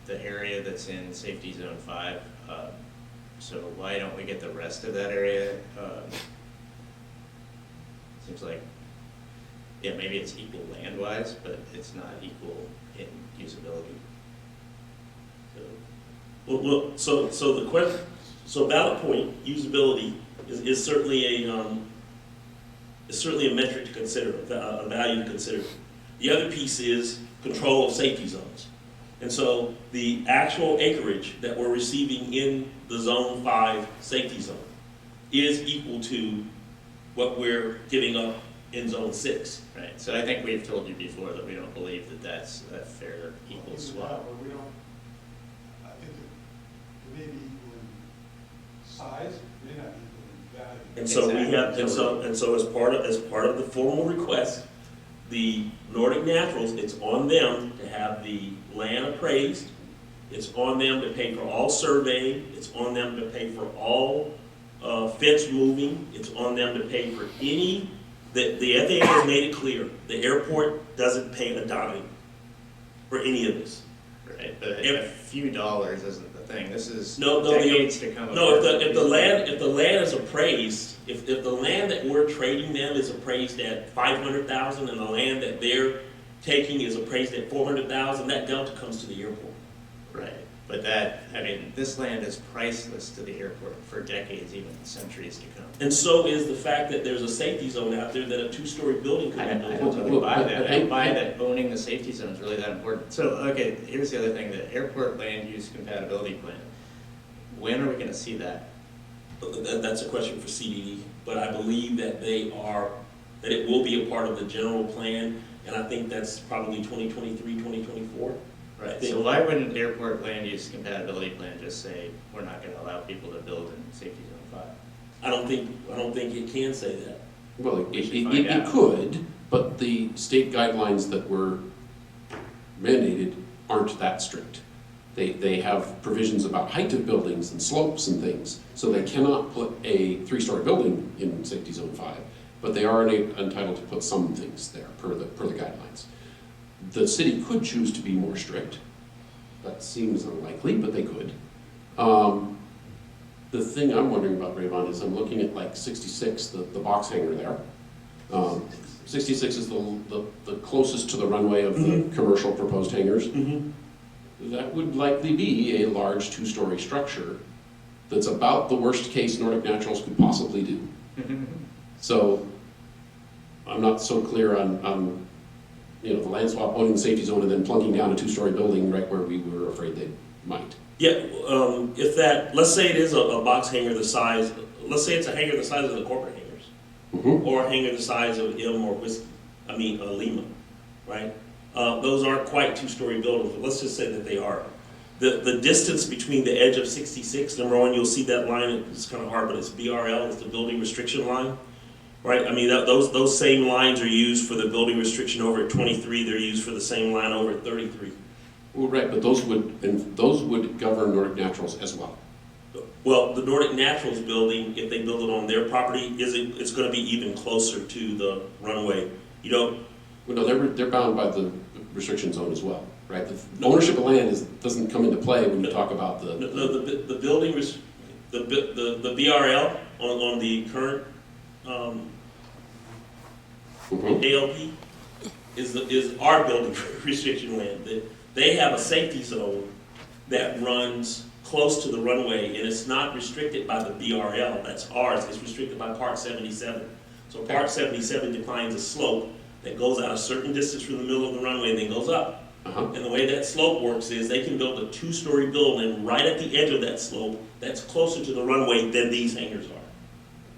the area that's in safety zone 5. So why don't we get the rest of that area? Seems like, yeah, maybe it's equal land-wise, but it's not equal in usability. So, So the question, so valid point, usability is certainly a metric to consider, a value to consider. The other piece is control of safety zones. And so the actual acreage that we're receiving in the Zone 5 safety zone is equal to what we're giving up in Zone 6. Right, so I think we've told you before that we don't believe that that's a fair equal swap. But we don't, I think it may be equal in size, it may not be equal in value. And so we have, Exactly. and so as part of the formal request, the Nordic Naturals, it's on them to have the land appraised. It's on them to pay for all surveying. It's on them to pay for all fence moving. It's on them to pay for any, the FAA has made it clear, the airport doesn't pay a dime for any of this. Right, but a few dollars isn't the thing. This is No, decades to come. No, apart. if the land is appraised, if the land that we're trading them is appraised at 500,000 and the land that they're taking is appraised at 400,000, that delta comes to the airport. Right, but that, I mean, this land is priceless to the airport for decades, even centuries to come. And so is the fact that there's a safety zone out there that a two-story building could I be don't built really into. buy that. I don't buy that owning the safety zone is really that important. So, okay, here's the other thing, the airport land use compatibility plan. When are we gonna see that? That's a question for CDD, but I believe that that it will be a part of the general plan, and I think that's probably 2023, 2024. Right, so why wouldn't airport land use compatibility plan just say, we're not gonna allow people to build in safety zone 5? I don't think it can say that. Well, We should find out. it could, but the state guidelines that were mandated aren't that strict. They have provisions about height of buildings and slopes and things, so they cannot put a 3-story building in safety zone 5, but they are entitled to put some things there per the guidelines. The city could choose to be more strict. That seems unlikely, but they could. The thing I'm wondering about, Rayvon, is I'm looking at like 66, the box hangar there. 66 is the closest to the runway of the commercial proposed hangars. That would likely be a large 2-story structure that's about the worst case Nordic Naturals could possibly do. So I'm not so clear on the land swap, owning the safety zone, and then plunking down a 2-story building right where we were afraid they might. Yeah, if that, let's say it is a box hangar the size, let's say it's a hangar the size of the corporate hangars, or a hangar the size of M or Lima, right? Those aren't quite 2-story buildings, but let's just say that they are. The distance between the edge of 66, number one, you'll see that line, it's kind of hard, but it's BRL, it's the building restriction line, right? I mean, those same lines are used for the building restriction over at 23, they're used for the same line over at 33. Well, right, but those would govern Nordic Naturals as well. Well, the Nordic Naturals building, if they build it on their property, it's going to be even closer to the runway. Well, no, they're bound by the restriction zone as well, right? The ownership of land doesn't come into play when you talk about the building, the BRL on the current ALP is our building restriction land. They have a safety zone that runs close to the runway, and it's not restricted by the BRL, that's ours, it's restricted by Part 77. So Part 77 defines a slope that goes out a certain distance from the middle of the runway and then goes up. And the way that slope works is they can build a 2-story building right at the edge of that slope that's closer to the runway than these hangars are.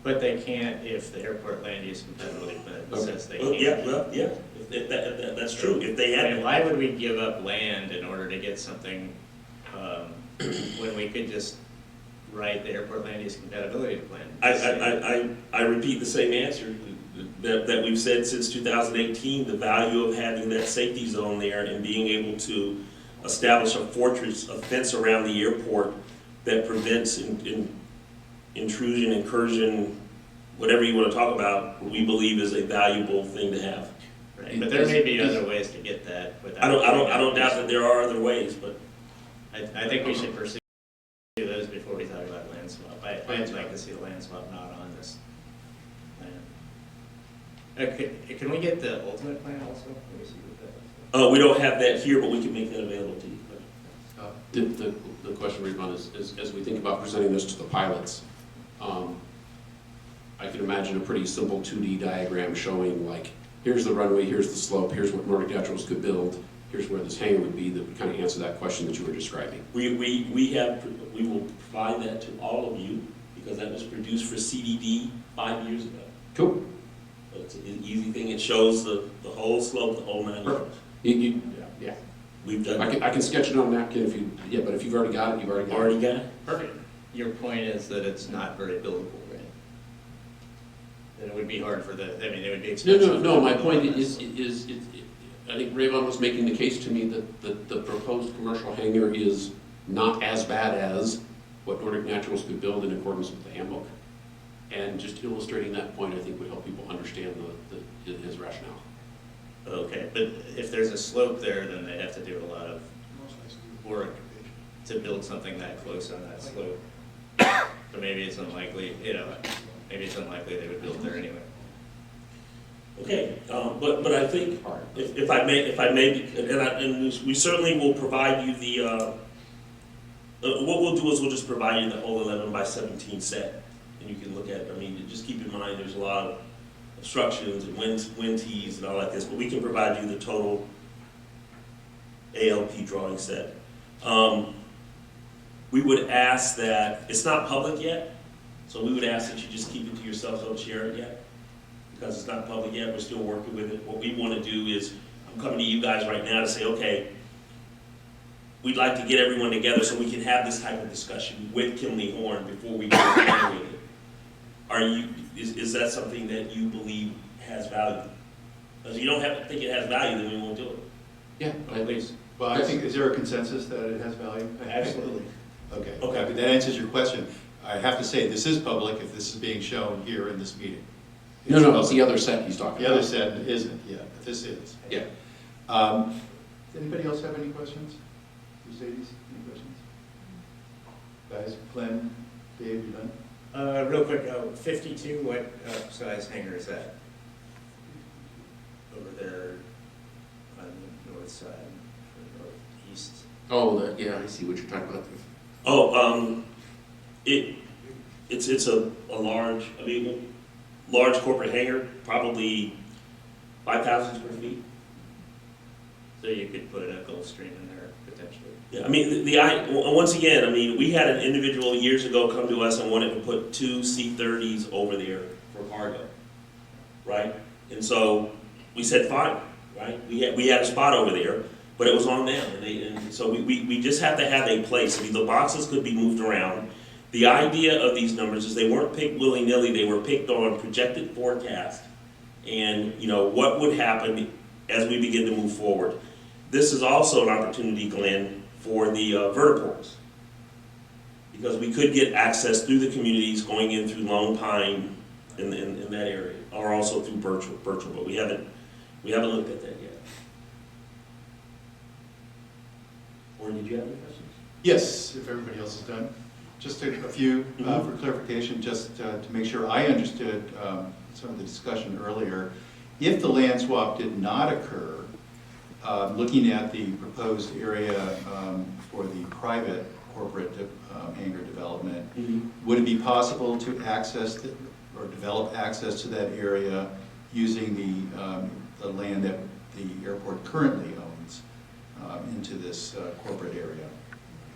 But they can't if the airport land use compatibility plan says they Well, can't. yeah, that's true. If they I had, mean, why would we give up land in order to get something when we could just write the airport land use compatibility plan? I repeat the same answer that we've said since 2018, the value of having that safety zone there and being able to establish a fortress, a fence around the airport that prevents intrusion, incursion, whatever you want to talk about, we believe is a valuable thing to have. Right, but there may be other ways to get that without. I don't doubt that there are other ways, but I think we should pursue those before we talk about land swap. I'd like to see a land swap not on this plan. Can we get the ultimate plan also? Let me see what that is. we don't have that here, but we can make that available to you. The question, Ravon, is as we think about presenting this to the pilots, I can imagine a pretty simple 2D diagram showing like, here's the runway, here's the slope, here's what Nordic Naturals could build, here's where this hangar would be, that would kind of answer that question that you were describing. We will provide that to all of you because that was produced for CDD 5 years ago. Cool. So it's an easy thing. It shows the whole slope, the whole 9 yards. Yeah. We've done I can sketch it on a napkin if you, but if you've already got it, you've already got it. already got it. Perfect. Your point is that it's not very buildable, right? That it would be hard for the, I mean, it would be expensive. No, my point is I think Ravon was making the case to me that the proposed commercial hangar is not as bad as what Nordic Naturals could build in accordance with the handbook. And just illustrating that point, I think, would help people understand his rationale. Okay, but if there's a slope there, then they have to do a lot of work to build something that close on that slope. So maybe it's unlikely, maybe it's unlikely they would build there anyway. Okay, but I think if I may, and we certainly will provide you the. What we'll do is we'll just provide you the whole 11 by 17 set, and you can look at it. I mean, just keep in mind there's a lot of obstructions and wind tees and all like this, but we can provide you the total ALP drawing set. We would ask that it's not public yet, so we would ask that you just keep it to yourselves, don't share it yet. Because it's not public yet, we're still working with it. What we want to do is, I'm coming to you guys right now to say, okay, we'd like to get everyone together so we can have this type of discussion with Kimley Horn before we go evaluate it. Is that something that you believe has value? Because you don't have to think it has value, then we won't do it. Yeah, at least. Well, I think, is there a consensus that it has value? Absolutely. Okay, Okay. that answers your question. I have to say, this is public if this is being shown here in this meeting. No, it's the other set he's talking The about. other set isn't, yeah, but this is. Yeah. Anybody else have any questions? Mercedes, any questions? Guys, Glenn, Dave, you done? Real quick, 52, what size hangar is that? Over there on the north side, or northeast? Oh, yeah, I see what you're talking about. It's a large, large corporate hangar, probably 5,000 square feet. So you could put a Gulfstream in there potentially. Yeah, once again, we had an individual years ago come to us and wanted to put 2 C-30s over there for cargo, right? And so we said, fine, right? We had a spot over there, but it was on them. And so we just have to have a place. The boxes could be moved around. The idea of these numbers is they weren't picked willy-nilly, they were picked on projected forecast and, what would happen as we begin to move forward. This is also an opportunity, Glenn, for the vertiports. Because we could get access through the communities going in through Lone Pine in that area, or also through Birchwood, but we haven't looked at that yet. Or did you have any questions? Yes, if everybody else is done. Just a few for clarification, just to make sure I understood some of the discussion earlier. If the land swap did not occur, looking at the proposed area for the private corporate hangar development, would it be possible to access or develop access to that area using the land that the airport currently owns into this corporate area?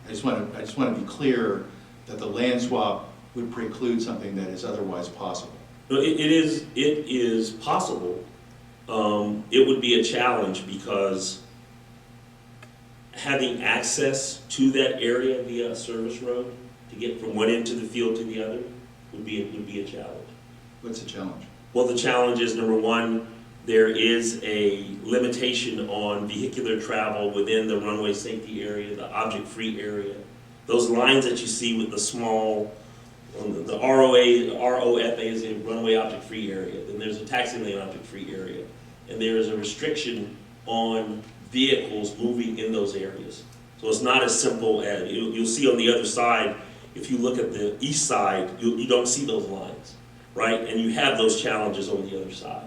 I just want to be clear that the land swap would preclude something that is otherwise possible. No, it is possible. It would be a challenge because having access to that area via a service road to get from one end of the field to the other would be a challenge. What's the challenge? Well, the challenge is, number one, there is a limitation on vehicular travel within the runway safety area, the object-free area. Those lines that you see with the small The ROFA is a runway object-free area, then there's a taxi lane object-free area, and there is a restriction on vehicles moving in those areas. So it's not as simple as, you'll see on the other side, if you look at the east side, you don't see those lines, right? And you have those challenges on the other side.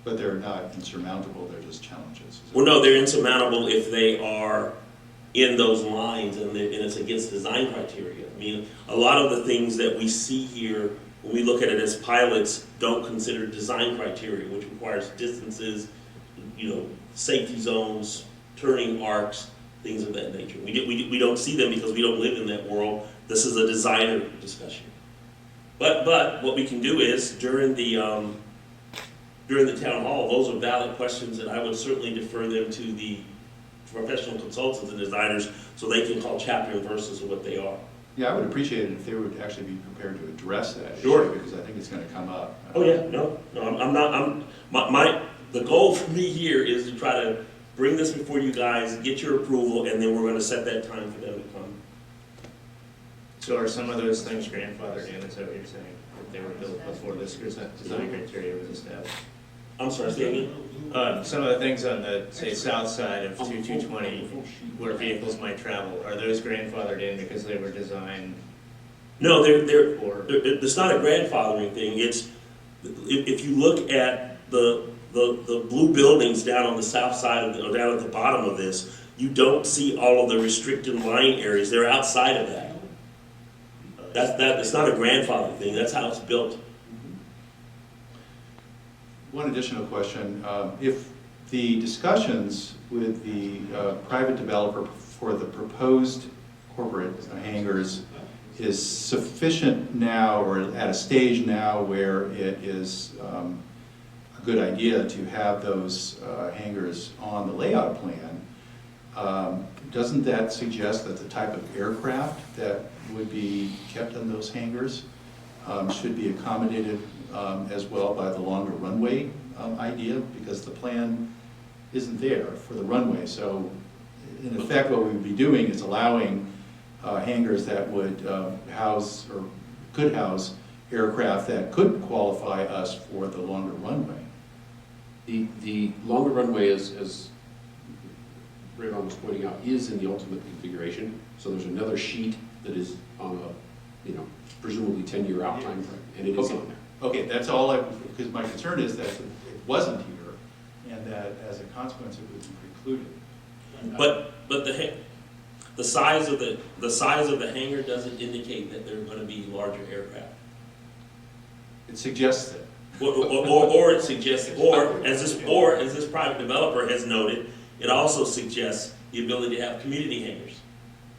But they're not insurmountable, they're just challenges. Well, no, they're insurmountable if they are in those lines and it's against design criteria. I mean, a lot of the things that we see here, when we look at it as pilots, don't consider design criteria, which requires distances, safety zones, turning arcs, things of that nature. We don't see them because we don't live in that world. This is a designer discussion. But what we can do is, during the town hall, those are valid questions, and I would certainly defer them to the professional consultants and designers so they can call chapter and verses of what they are. Yeah, I would appreciate it if they would actually be prepared to address that Sure. issue, because I think it's going to come up. Oh yeah, no, I'm not. The goal for me here is to try to bring this before you guys, get your approval, and then we're going to set that time for them to come. So are some of those things grandfathered in, is that what you're saying? That they were built before this design criteria was established? I'm sorry, say again? Some of the things on the, say, south side of 2220 where vehicles might travel, are those grandfathered in because they were designed? No, it's not a grandfathering thing. It's, if you look at the blue buildings down on the south side or down at the bottom of this, you don't see all of the restricted line areas. They're outside of that. It's not a grandfather thing. That's how it's built. One additional question. If the discussions with the private developer for the proposed corporate hangars is sufficient now, or at a stage now where it is a good idea to have those hangars on the layout plan, doesn't that suggest that the type of aircraft that would be kept in those hangars should be accommodated as well by the longer runway idea, because the plan isn't there for the runway. So in effect, what we would be doing is allowing hangars that would house or could house aircraft that could qualify us for the longer runway. The longer runway, as Raymond was pointing out, is in the ultimate configuration. So there's another sheet that is on a, presumably 10-year out time frame, and it is on there. Okay, that's all because my concern is that it wasn't here, and that as a consequence, it would be precluded. But the size of the hangar doesn't indicate that they're going to be larger aircraft. It suggests it. Or it suggests, or as this private developer has noted, it also suggests the ability to have community hangars.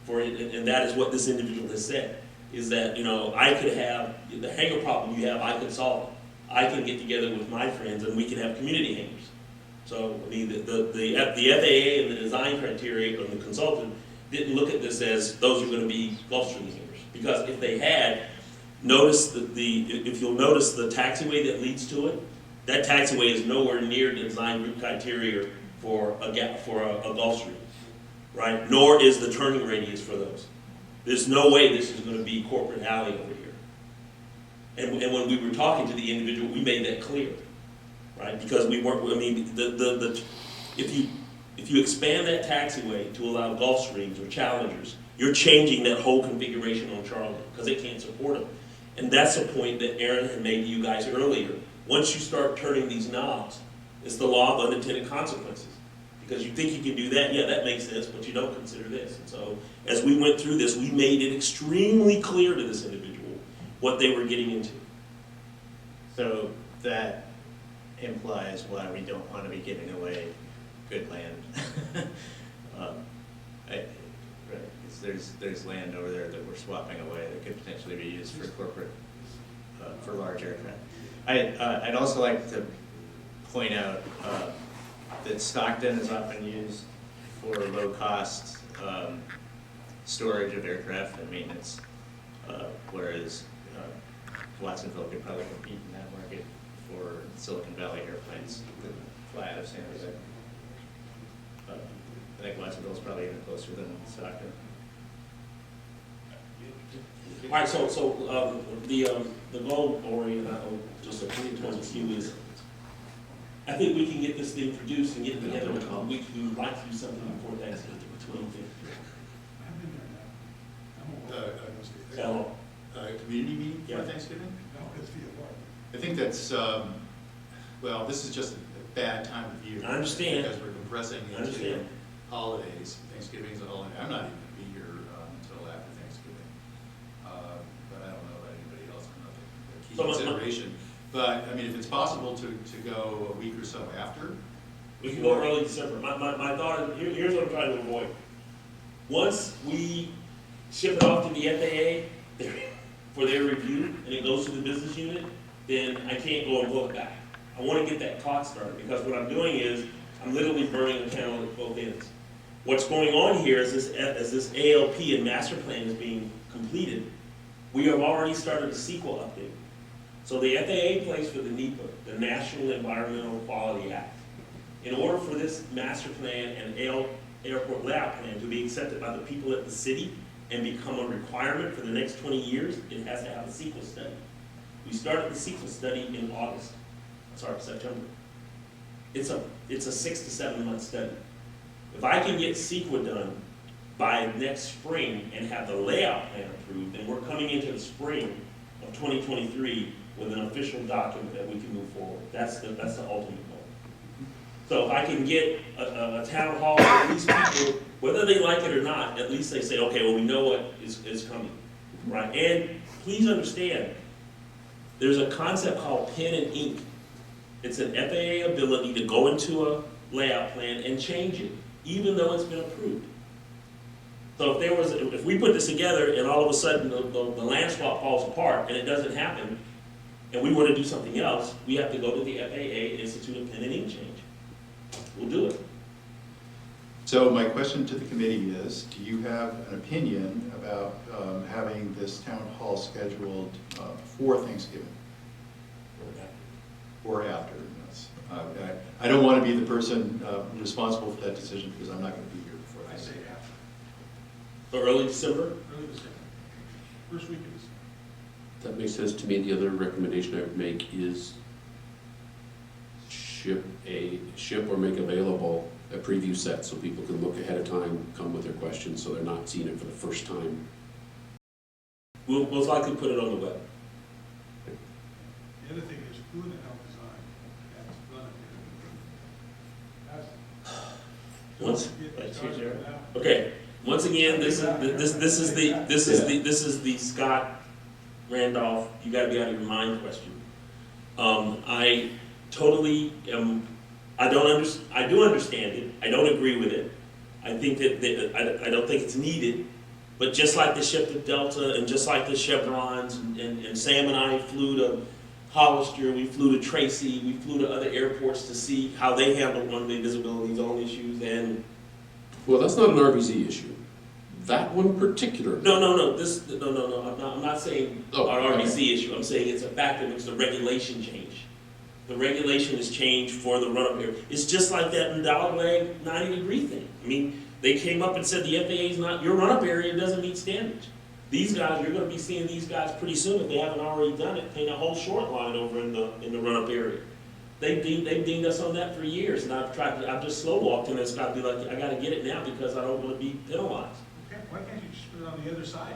And that is what this individual has said, is that, I could have, the hangar problem you have, I could solve it. I can get together with my friends and we can have community hangars. So, I mean, the FAA and the design criteria and the consultant didn't look at this as those are going to be Gulfstream hangars. Because if they had, if you'll notice the taxiway that leads to it, that taxiway is nowhere near the design group criteria for a Gulfstream, right? Nor is the turning radius for those. There's no way this is going to be corporate alley over here. And when we were talking to the individual, we made that clear, right? Because we weren't. I mean, if you expand that taxiway to allow Gulfstreams or Challengers, you're changing that whole configuration on Charlotte because it can't support them. And that's a point that Aaron had made to you guys earlier. Once you start turning these knobs, it's the law of unintended consequences. Because you think you can do that, yeah, that makes sense, but you don't consider this. And so, as we went through this, we made it extremely clear to this individual what they were getting into. So that implies why we don't want to be giving away good land. Right, because there's land over there that we're swapping away that could potentially be used for corporate, for large aircraft. I'd also like to point out that Stockton is often used for low-cost storage of aircraft and maintenance, whereas Watsonville could probably compete in that market for Silicon Valley airplanes, the fly out of San Jose. I think Watsonville is probably even closer than Stockton. All right, so the goal, Ori, and just a point towards you is, I think we can get this thing produced and get it together in a week. We would like to do something before Thanksgiving, between I've been there now. I'm old. So, Community meeting Yeah. for Thanksgiving? No, it's the award. I think that's, well, this is just a bad time of year. I understand. Because we're compressing I into understand. holidays. Thanksgiving's a holiday. I'm not even gonna be here until after Thanksgiving. But I don't know about anybody else. I'm not the key So my- consideration. But, I mean, if it's possible to go a week or so after, we can go early December. My thought is, here's what I'm trying to avoid. Once we ship it off to the FAA for their review, and it goes to the business unit, then I can't go and pull it back. I want to get that clock started, because what I'm doing is, I'm literally burning a candle at both ends. What's going on here is as this ALP and master plan is being completed, we have already started a sequel update. So the FAA plays for the NEPA, the National Environmental Quality Act. In order for this master plan and airport layout plan to be accepted by the people at the city and become a requirement for the next 20 years, it has to have a sequel study. We started the sequel study in September. It's a 6 to 7 month study. If I can get CEQA done by next spring and have the layout plan approved, then we're coming into the spring of 2023 with an official document that we can move forward. That's the ultimate goal. So if I can get a town hall, at least people, whether they like it or not, at least they say, okay, well, we know what is coming, right? And please understand, there's a concept called pen and ink. It's an FAA ability to go into a layout plan and change it, even though it's been approved. So if we put this together and all of a sudden the land swap falls apart and it doesn't happen, and we want to do something else, we have to go to the FAA and institute a pen and ink change. We'll do it. so my question to the committee is, do you have an opinion about having this town hall scheduled for Thanksgiving or after? Yes. I don't want to be the person responsible for that decision because I'm not going to be here before I that. say after, So early December? early December, first week of December. That makes sense to me. The other recommendation I would make is ship or make available a preview set so people can look ahead of time, come with their questions, so they're not seeing it for the first time. We'll most likely put it on the web. The other thing is, who in the hell designed that run it? Once, Let's choose your- okay, once again, this is the Scott Randolph, you gotta be out of your mind question. I totally am, I do understand it, I don't agree with it. I think that I don't think it's needed, but just like the ship to Delta and just like the Chevrons, and Sam and I flew to Hollister, we flew to Tracy, we flew to other airports to see how they handle one-way visibility zone issues, and Well, that's not an RVZ issue. That one particular. no, I'm not saying Oh, our okay. RBC issue, I'm saying it's a fact that it's the regulation change. The regulation is changed for the run-up area. It's just like that in Dollar Leg 90-degree thing. I mean, they came up and said the FAA's not, your run-up area doesn't meet standards. These guys, you're gonna be seeing these guys pretty soon if they haven't already done it, paint a whole short line over in the run-up area. They've dinged us on that for years, and I've just slow walked and it's gotta be like, I gotta get it now because I don't wanna be penalized. Okay, why can't you just put it on the other side?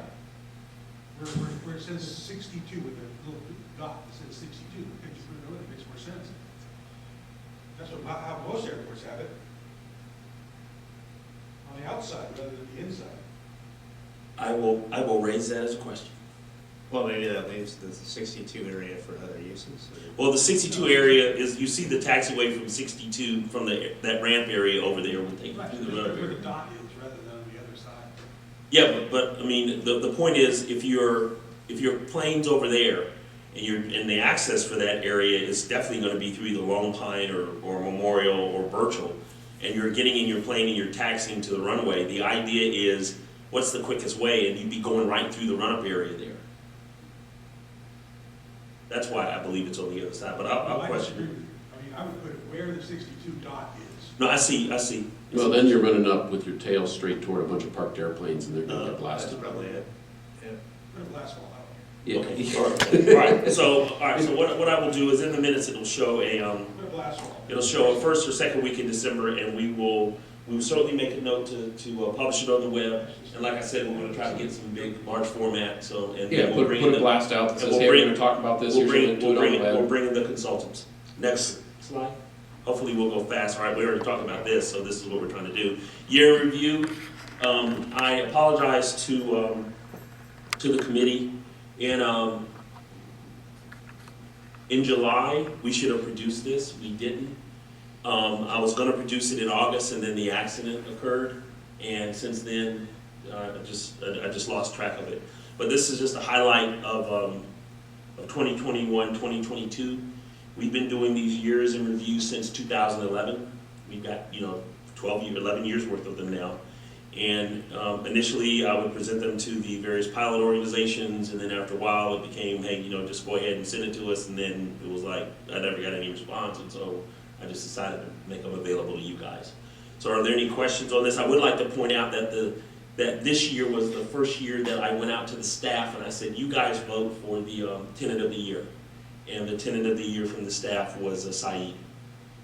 Where it says 62 with the little dot that says 62, why can't you put it over there? It makes more sense. That's how most airports have it. On the outside rather than the inside. I will raise that as a question. Well, maybe that leaves the 62 area for other uses. Well, the 62 area is, you see the taxiway from 62, from that ramp area over there will take you Right, through just the where run-up the area. dot is rather than on the other side. Yeah, but I mean, the point is, if your plane's over there, and the access for that area is definitely gonna be through either Long Pine or Memorial or Birchall, and you're getting in your plane and you're taxiing to the runway, the idea is, what's the quickest way? And you'd be going right through the run-up area there. That's why I believe it's on the other side, but I'll I question disagree it. with you. I mean, I would put it where the 62 dot is. No, I see. Well, then you're running up with your tail straight toward a bunch of parked airplanes and they're gonna get That's blasted. probably it. Yeah. Put a glass wall out. Yeah. Okay, all right, so what I will do is in the minutes, it'll show Put a glass wall. it'll show a first or second week in December, and we will certainly make a note to publish it on the web. And like I said, we're gonna try to get some big, large format, so, and Yeah, then we'll put bring a blast out that and says, we'll hey, we're bring- gonna talk about this, we'll here's a link to it on the we'll web. bring in the consultants. Next slide. Hopefully we'll go fast. All right, we already talked about this, so this is what we're trying to do. Year in review, I apologize to the committee. In July, we should have produced this, we didn't. I was gonna produce it in August, and then the accident occurred, and since then, I just lost track of it. But this is just a highlight of 2021, 2022. We've been doing these years in review since 2011. We've got, 11 years worth of them now. And initially, I would present them to the various pilot organizations, and then after a while, it became, hey, just go ahead and send it to us, and then it was like, I never got any response, and so I just decided to make them available to you guys. So are there any questions on this? I would like to point out that this year was the first year that I went out to the staff, and I said, you guys vote for the tenant of the year. And the tenant of the year from the staff was Saeed.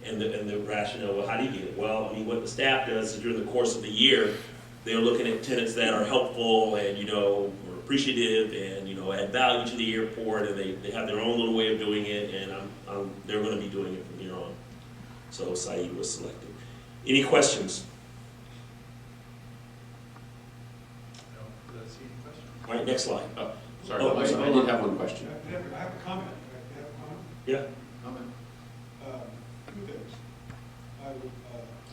And the rationale, well, how do you get it? Well, I mean, what the staff does is during the course of the year, they're looking at tenants that are helpful and, are appreciative and, add value to the airport, and they have their own little way of doing it, and they're gonna be doing it from here on. So Saeed was selected. Any questions? No, let's see the question. All right, next slide. Oh, sorry, Oh, I'm sorry. I did have one question. I have a comment. I have a comment. Yeah. Comment? Two things. I would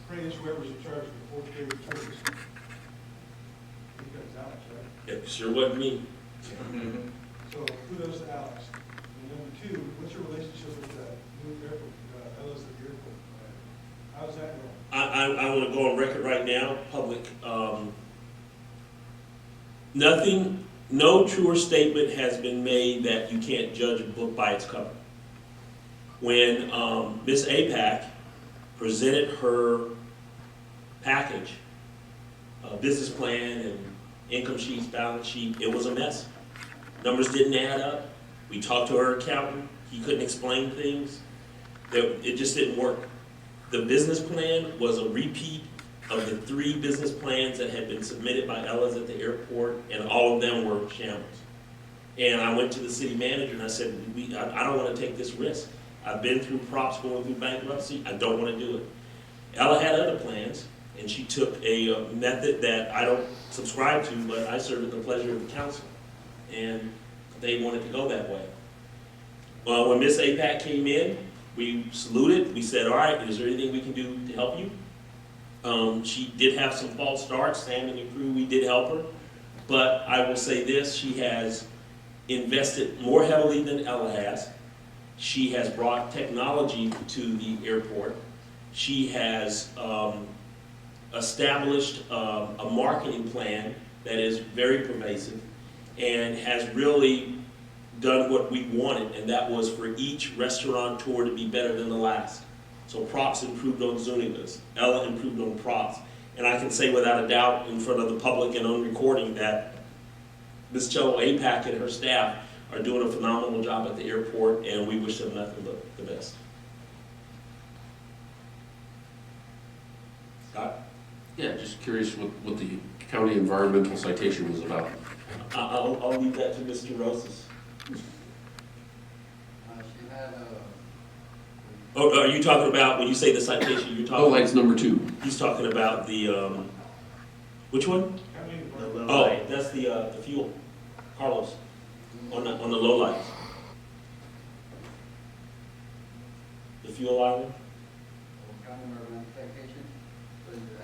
praise whoever's in charge of the fourth grade service. I think that was Alex, right? It sure wasn't me. So kudos to Alex. And number two, what's your relationship with the new airport, Ella's at the airport? How's that going? I want to go on record right now, public. No truer statement has been made that you can't judge a book by its cover. When Ms. APAC presented her package, business plan and income sheets, balance sheet, it was a mess. Numbers didn't add up. We talked to her accountant. He couldn't explain things. It just didn't work. The business plan was a repeat of the 3 business plans that had been submitted by Ella's at the airport, and all of them were shambles. And I went to the city manager and I said, I don't want to take this risk. I've been through props going through bankruptcy. I don't want to do it. Ella had other plans, and she took a method that I don't subscribe to, but I serve at the pleasure of the council. And they wanted to go that way. Well, when Miss APAC came in, we saluted. We said, all right, is there anything we can do to help you? She did have some false starts. Sam and the crew, we did help her. But I will say this, she has invested more heavily than Ella has. She has brought technology to the airport. She has established a marketing plan that is very pervasive and has really done what we wanted, and that was for each restaurateur to be better than the last. So props improved on Zuniga's, Ella improved on props. And I can say without a doubt in front of the public and on recording that Ms. Cello APAC and her staff are doing a phenomenal job at the airport, and we wish them nothing but the best. Scott? Yeah, just curious what the county environmental citation was about. I'll leave that to Mr. Rosas. She had Oh, are you talking about, when you say the citation, you're Oh, talking, lights number 2. he's talking about the, which one? County The Department. low Oh, light. that's the fuel, Carlos, on the low lights. The fuel island? county environmental citation,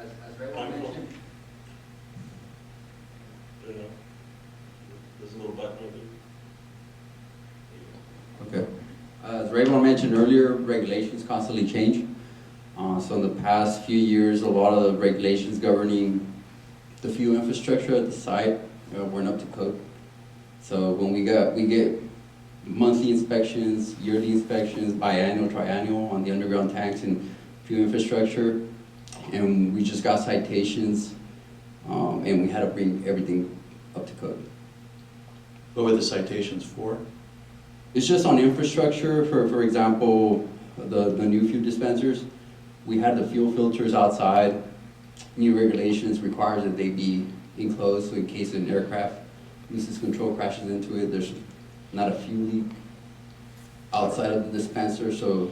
as Ray mentioned, I don't know. There's a little button over there. Okay. As Raymond mentioned earlier, regulations constantly change. So in the past few years, a lot of the regulations governing the fuel infrastructure at the site weren't up to code. So when we get monthly inspections, yearly inspections, biannual, triannual on the underground tanks and fuel infrastructure, and we just got citations, and we had to bring everything up to code. What were the citations for? It's just on infrastructure, for example, the new fuel dispensers. We had the fuel filters outside. New regulations requires that they be enclosed, so in case an aircraft loses control, crashes into it, there's not a fuel leak outside of the dispenser. So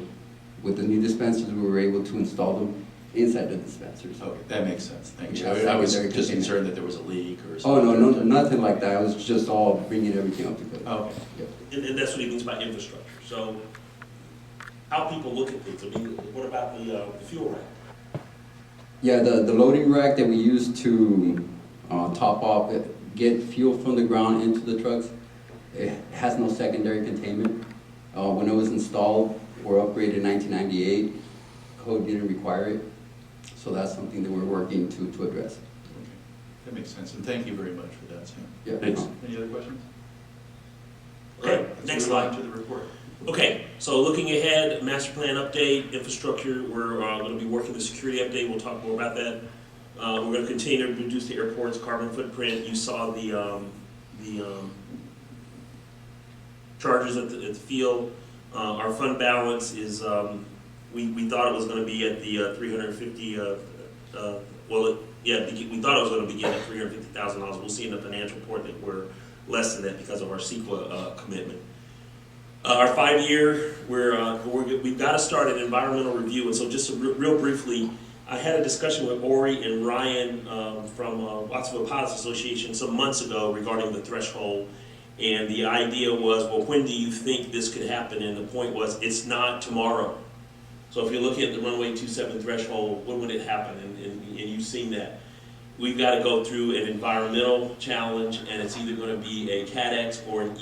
with the new dispensers, we were able to install them inside the dispensers. Okay, that makes sense, thank you. Yeah, I was secondary just containment. concerned that there was a leak or Oh, something. no, nothing like that. It was just all bringing everything up to code. Okay. Yep. And that's what he means by infrastructure. So how people look at things, I mean, what about the fuel rack? Yeah, the loading rack that we use to top off, get fuel from the ground into the trucks, it has no secondary containment. When it was installed or upgraded in 1998, code didn't require it. So that's something that we're working to address. Okay, that makes sense, and thank you very much for that, Sam. Yeah. Thanks. Any other questions? Okay, Let's next move on slide. to the report. Okay, so looking ahead, master plan update, infrastructure, we're going to be working the security update, we'll talk more about that. We're going to continue to reduce the airport's carbon footprint. You saw the charges at the field. Our fund balance is, we thought it was going to be at the 350, we thought it was going to begin at $350,000. We'll see in the financial report that we're less than that because of our CEQA commitment. Our 5-year, we've got to start an environmental review, and so just real briefly, I had a discussion with Ori and Ryan from Watsonville Pilots Association some months ago regarding the threshold, and the idea was, well, when do you think this could happen? And the point was, it's not tomorrow. So if you're looking at the runway 27 threshold, when would it happen? And you've seen that. We've got to go through an environmental challenge, and it's either going to be a CADX or an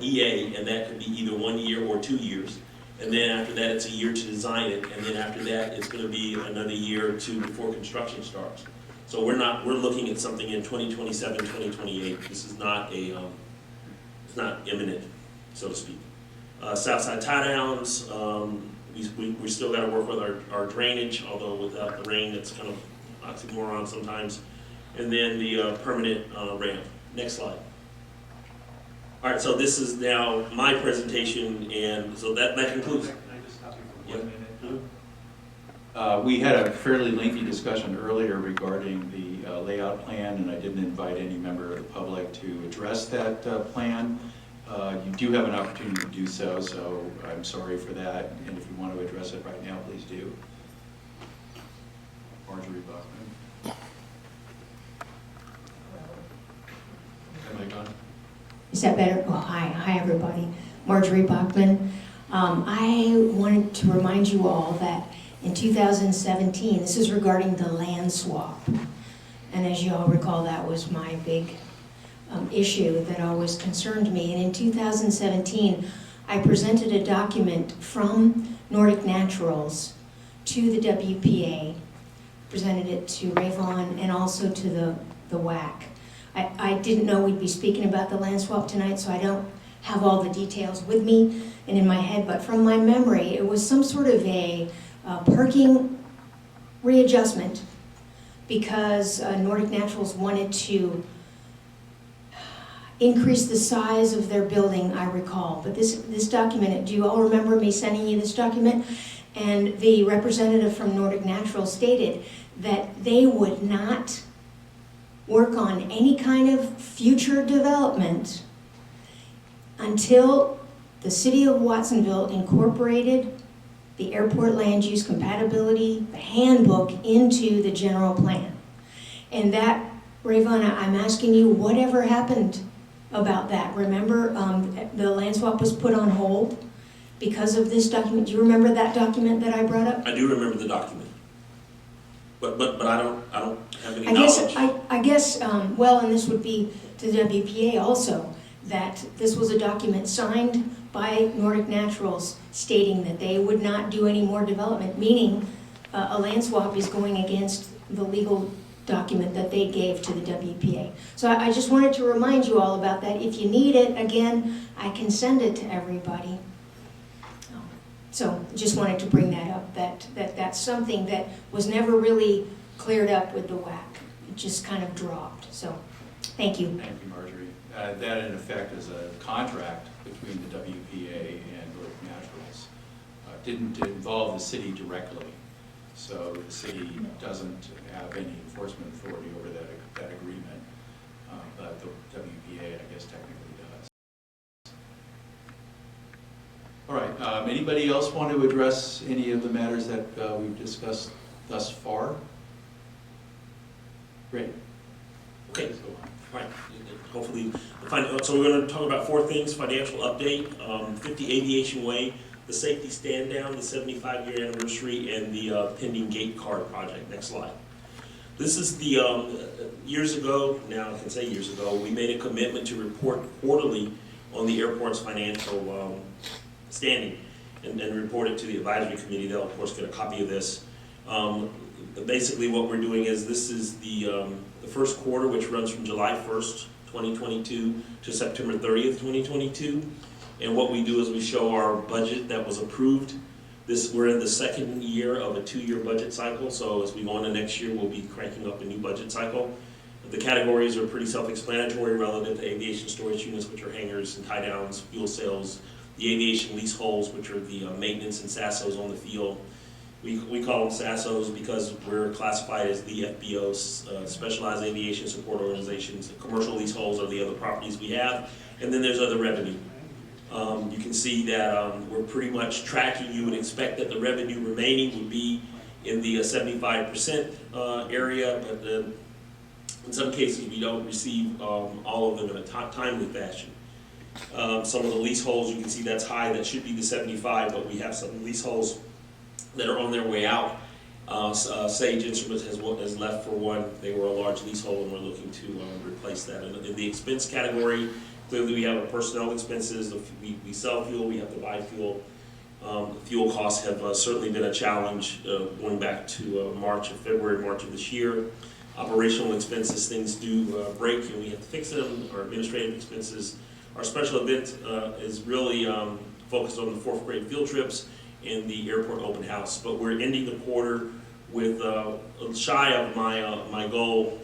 EA, and that could be either 1 year or 2 years. And then after that, it's a year to design it, and then after that, it's going to be another year or two before construction starts. So we're looking at something in 2027, 2028. This is not it's not imminent, so to speak. Southside tie downs, we still got to work with our drainage, although without the rain, it's kind of oxymoron sometimes. And then the permanent ramp. Next slide. All right, so this is now my presentation, and so that concludes. Can I just stop you for Yeah. 1 minute? We had a fairly lengthy discussion earlier regarding the layout plan, and I didn't invite any member of the public to address that plan. You do have an opportunity to do so, so I'm sorry for that, and if you want to address it right now, please do. Marjorie Bachman. Am I on? Is that better? Oh, hi everybody. Marjorie Bachman. I wanted to remind you all that in 2017, this is regarding the land swap. And as you all recall, that was my big issue that always concerned me. And in 2017, I presented a document from Nordic Naturals to the WPA, presented it to Rayvon and also to the Waac. I didn't know we'd be speaking about the land swap tonight, so I don't have all the details with me and in my head, but from my memory, it was some sort of a parking readjustment because Nordic Naturals wanted to increase the size of their building, I recall. But this document, do you all remember me sending you this document? And the representative from Nordic Naturals stated that they would not work on any kind of future development until the city of Watsonville incorporated the airport land use compatibility, the handbook, into the general plan. And that, Rayvon, I'm asking you, whatever happened about that? Remember, the land swap was put on hold because of this document. Do you remember that document that I brought up? I do remember the document, but I don't have any knowledge. I guess, well, and this would be to the WPA also, that this was a document signed by Nordic Naturals stating that they would not do any more development, meaning a land swap is going against the legal document that they gave to the WPA. So I just wanted to remind you all about that. If you need it, again, I can send it to everybody. So just wanted to bring that up, that's something that was never really cleared up with the WAC. It just kind of dropped. So thank you. Thank you, Marjorie. That in effect is a contract between the WPA and Nordic Naturals. Didn't involve the city directly, so the city doesn't have any enforcement authority over that agreement, but the WPA, I guess, technically does. All right, anybody else want to address any of the matters that we've discussed thus far? Great. Okay. Let's go on. Right, hopefully, so we're gonna talk about 4 things: financial update, 50 Aviation Way, the safety stand down, the 75-year anniversary, and the pending gate card project. Next slide. This is the, years ago, now I can say years ago, we made a commitment to report quarterly on the airport's financial standing and report it to the advisory committee. They'll, of course, get a copy of this. Basically, what we're doing is this is the first quarter, which runs from July 1st, 2022 to September 30th, 2022. And what we do is we show our budget that was approved. We're in the second year of a 2-year budget cycle, so as we go into next year, we'll be cranking up a new budget cycle. The categories are pretty self-explanatory relative to aviation storage units, which are hangars and tie downs, fuel sales, the aviation leaseholds, which are the maintenance and SASOs on the field. We call them SASOs because we're classified as the FBOs, Specialized Aviation Support Organizations. Commercial leaseholds are the other properties we have, and then there's other revenue. You can see that we're pretty much tracking. You would expect that the revenue remaining would be in the 75% area, but in some cases we don't receive all of them in a timely fashion. Some of the leaseholds, you can see that's high, that should be the 75, but we have some leaseholds that are on their way out. Sage Instruments has left for one. They were a large leasehold and we're looking to replace that. In the expense category, clearly we have our personnel expenses. We sell fuel, we have to buy fuel. Fuel costs have certainly been a challenge going back to March of this year. Operational expenses, things do break and we have to fix them. Our administrative expenses. Our special event is really focused on the 4th grade field trips in the airport open house, but we're ending the quarter with shy of my goal,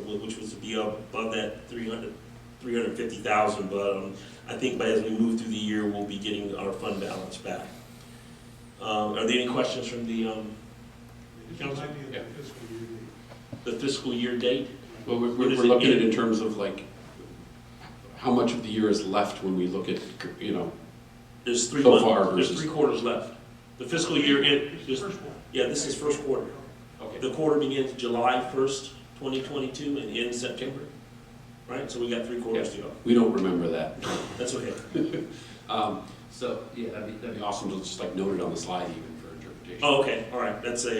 which was to be above that 350,000. But I think as we move through the year, we'll be getting our fund balance back. Are there any questions from the council? Yeah. The fiscal year date? Well, we're What is looking it at it in terms of like, how much of the year is left when we look at, you know, There's 3 so months. far There's versus- 3 quarters left. The fiscal year This is first one. yeah, this is first quarter. okay. The quarter begins July 1st, 2022 and ends September, right? So we got 3 quarters to go. We don't remember that. That's okay. So, yeah, that'd be awesome to just like note it on the slide even for interpretation. Oh, okay, all right. That's a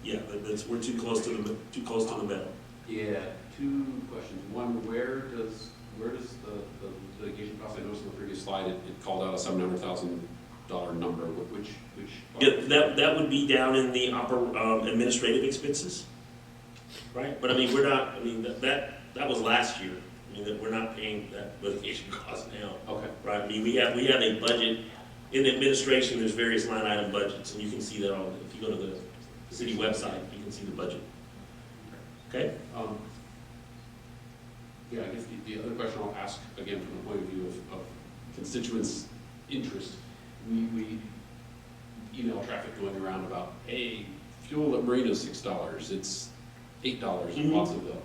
yeah. We're too close to the middle. Yeah, 2 questions. One, where does the litigation cost? I noticed on the previous slide it called out a $700,000 number. Which Yeah, that would be down in the administrative expenses, right? But I mean, we're not. I mean that was last year. I mean, that we're not paying that litigation cost now. Okay. Right, I mean, we have a budget, in the administration, there's various line item budgets, and you can see that if you go to the city website, you can see the budget. Okay? Yeah, I guess the other question I'll ask, again, from the point of view of constituents' interest, we email traffic going around about, hey, fuel at Marina's $6, it's $8 in Watsonville.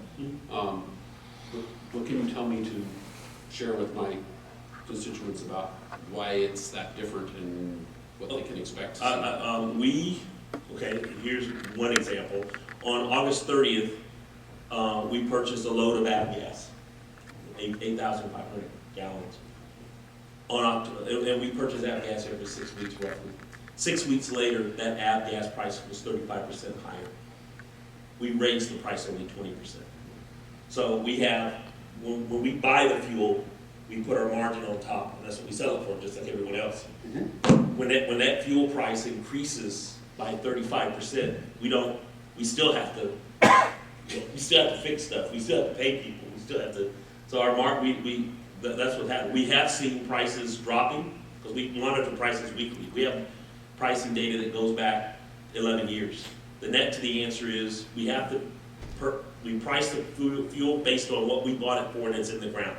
What can you tell me to share with my constituents about why it's that different and what they can expect to see? Okay, here's one example. On August 30th, we purchased a load of avgas, 8,500 gallons. And we purchased avgas every 6 weeks roughly. 6 weeks later, that avgas price was 35% higher. We raised the price only 20%. So we have, when we buy the fuel, we put our margin on top, and that's what we sell it for, just like everyone else. When that fuel price increases by 35%, we still have to fix stuff. We still have to pay people. We still have to. So our that's what happened. We have seen prices dropping because we monitor prices weekly. We have pricing data that goes back 11 years. The net to the answer is we have to. We price the fuel based on what we bought it for and it's in the ground.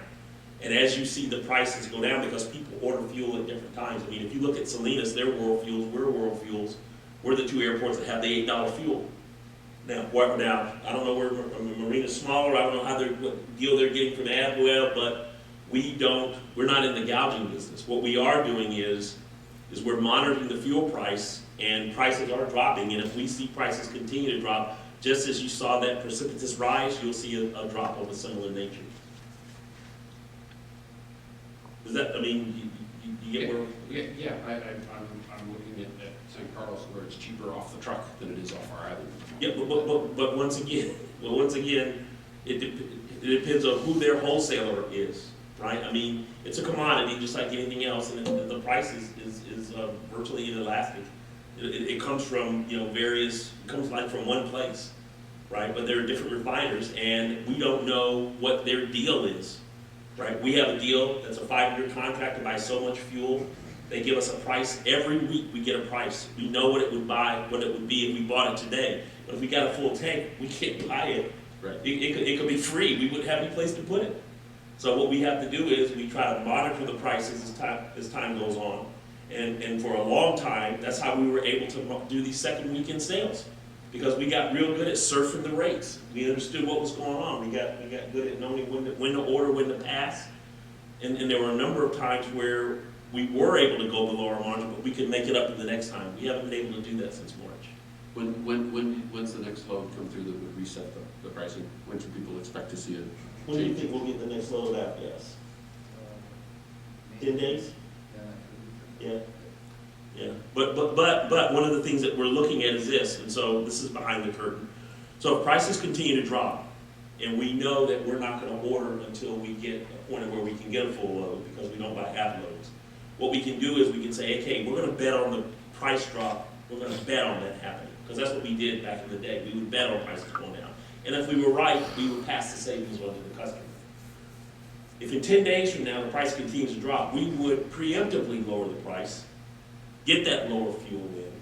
And as you see the prices go down, because people order fuel at different times. I mean, if you look at Salinas, they're World Fuels, we're World Fuels. We're the two airports that have the $8 fuel. Now, I don't know where Marina's smaller, I don't know what deal they're getting from Adwell, but we're not in the gouging business. What we are doing is we're monitoring the fuel price, and prices are dropping, and if we see prices continue to drop, just as you saw that precipitous rise, you'll see a drop of a similar nature. Does that, I mean, you get where? Yeah, I'm looking at San Carlos where it's cheaper off the truck than it is off our island. Yeah, but once again, it depends on who their wholesaler is, right? I mean, it's a commodity just like anything else, and the price is virtually inelastic. It comes from, it comes like from one place, right? But there are different refiners, and we don't know what their deal is, right? We have a deal that's a 5-year contract to buy so much fuel. They give us a price. Every week we get a price. We know what it would be if we bought it today. But if we got a full tank, we can't buy it. Right. It could be free. We wouldn't have any place to put it. So what we have to do is we try to monitor the prices as time goes on. And for a long time, that's how we were able to do these second weekend sales. Because we got real good at surfing the rates. We understood what was going on. We got good at knowing when to order, when to pass. And there were a number of times where we were able to go below our margin, but we could make it up in the next time. We haven't been able to do that since March. When's the next load come through that would reset the pricing? When should people expect to see it? When do you think we'll get the next load out? Yes. 10 days? Yeah. Yeah. But one of the things that we're looking at is this, and so this is behind the curtain. So if prices continue to drop, and we know that we're not going to order until we get a point where we can get a full load because we don't buy half loads, what we can do is we can say, okay, we're going to bet on the price drop. We're going to bet on that happening, because that's what we did back in the day. We would bet on prices going down. And if we were right, we would pass the savings on to the customer. If in 10 days from now the price continues to drop, we would preemptively lower the price, get that lower fuel in.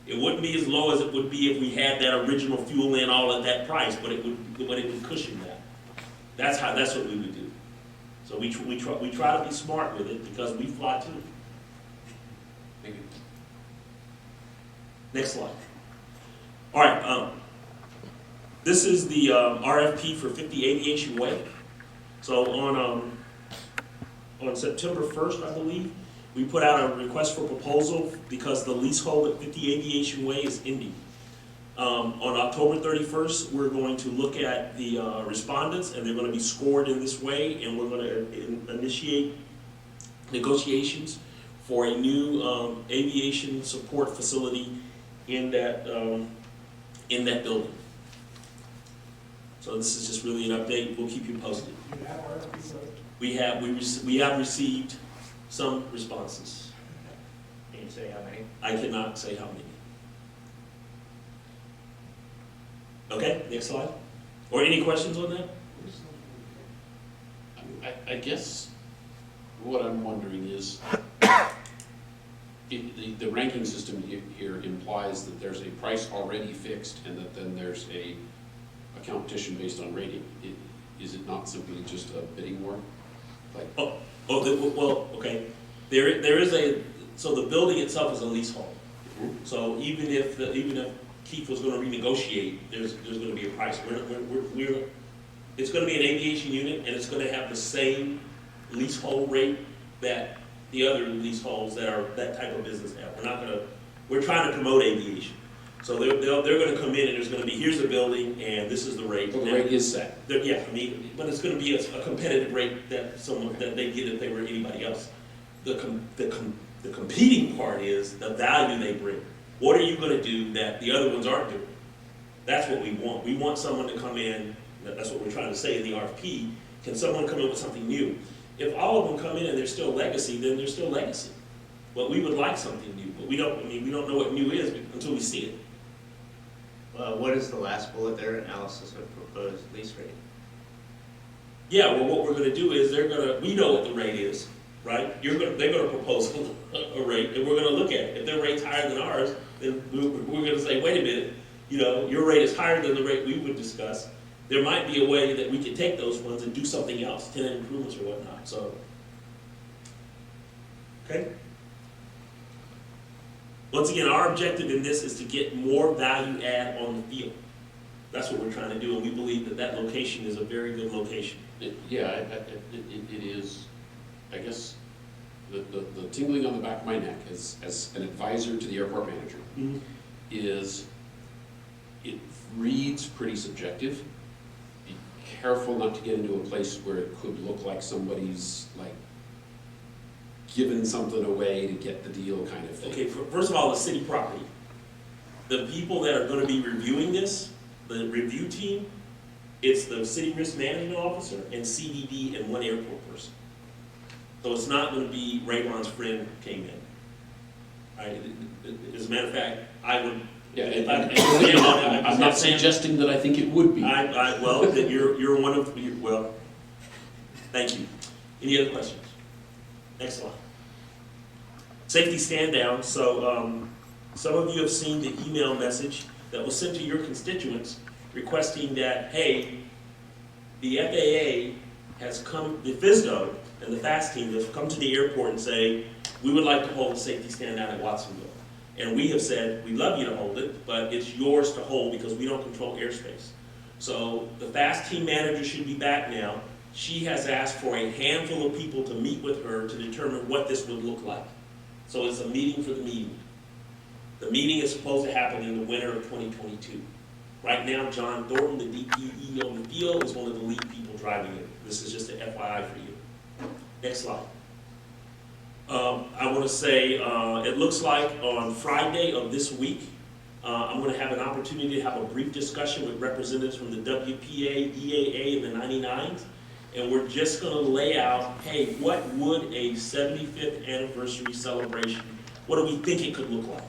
It wouldn't be as low as it would be if we had that original fuel in all at that price, but it would cushion that. That's what we would do. So we try to be smart with it because we fly too. Thank you. Next slide. All right. This is the RFP for 50 Aviation Way. So on September 1st, I believe, we put out a request for proposal because the leasehold at 50 Aviation Way is ending. On October 31st, we're going to look at the respondents, and they're going to be scored in this way, and we're going to initiate negotiations for a new aviation support facility in that building. So this is just really an update. We'll keep you posted. We have received some responses. Can you say how many? I cannot say how many. Okay, next slide. Or any questions on that? I guess what I'm wondering is, the ranking system here implies that there's a price already fixed and that then there's a competition based on rating. Is it not simply just a bidding war? Like, Well, okay. There is so the building itself is a leasehold. So even if Keith was going to renegotiate, there's going to be a price. It's going to be an aviation unit, and it's going to have the same leasehold rate that the other leaseholds that are that type of business have. We're trying to promote aviation. So they're going to come in, and there's going to be, here's the building, and this is the rate. the rate is set. Yeah, I mean, but it's going to be a competitive rate that they get if they were anybody else. The competing part is the value they bring. What are you going to do that the other ones aren't doing? That's what we want. We want someone to come in. That's what we're trying to say in the RFP. Can someone come in with something new? If all of them come in and they're still legacy, then they're still legacy. But we would like something new. But we don't know what new is until we see it. What is the last bullet there? Analysis of proposed lease rate. Yeah, well, what we're going to do is we know what the rate is, right? They're going to propose a rate, and we're going to look at it. If their rate's higher than ours, then we're going to say, wait a minute, your rate is higher than the rate we would discuss. there might be a way that we could take those funds and do something else, tenant improvements or whatnot, so. Okay? Once again, our objective in this is to get more value add on the field. That's what we're trying to do, and we believe that that location is a very good location. It is, I guess, the tingling on the back of my neck as an advisor to the airport manager is, it reads pretty subjective. Be careful not to get into a place where it could look like somebody's like giving something away to get the deal kind of thing. Okay, first of all, the city property. The people that are gonna be reviewing this, the review team, it's the city risk management officer and CDD and one airport person. So it's not gonna be Raymond's friend came in. Right? As a matter of fact, I would. Yeah, I'm not suggesting that I think it would be. Well, that you're one of, well, thank you. Any other questions? Next slide. Safety stand down. So some of you have seen the email message that was sent to your constituents requesting that, hey, the FAA has come, the FSDO and the FAST team has come to the airport and say, we would like to hold a safety stand down at Watsonville. And we have said, we'd love you to hold it, but it's yours to hold because we don't control airspace. So the FAST team manager should be back now. She has asked for a handful of people to meet with her to determine what this would look like. So it's a meeting for the meeting. The meeting is supposed to happen in the winter of 2022. Right now, John Thornton, the DPE on the field, is one of the lead people driving it. This is just an FYI for you. Next slide. I want to say it looks like on Friday of this week, I'm going to have an opportunity to have a brief discussion with representatives from the WPA, EAA, and the 99s. And we're just going to lay out, hey, what would a 75th anniversary celebration, what do we think it could look like?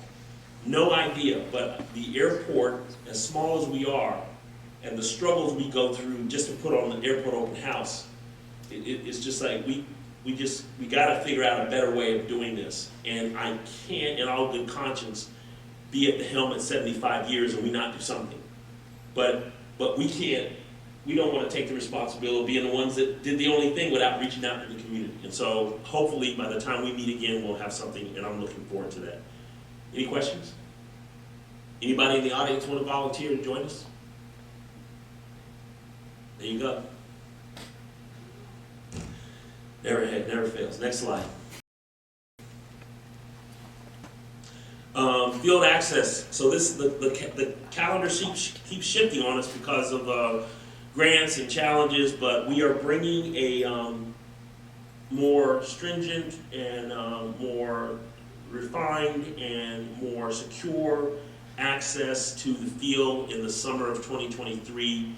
No idea, but the airport, as small as we are, and the struggles we go through just to put on the airport open house, it's just like we got to figure out a better way of doing this. And I can't, in all good conscience, be at the helm at 75 years and we not do something. But we can't. We don't want to take the responsibility of being the ones that did the only thing without reaching out to the community. And so hopefully by the time we meet again, we'll have something, and I'm looking forward to that. Any questions? Anybody in the audience want to volunteer to join us? There you go. Never fails. Next slide. Field access. So this the calendar keeps shifting on us because of grants and challenges, but we are bringing a more stringent and more refined and more secure access to the field in the summer of 2023.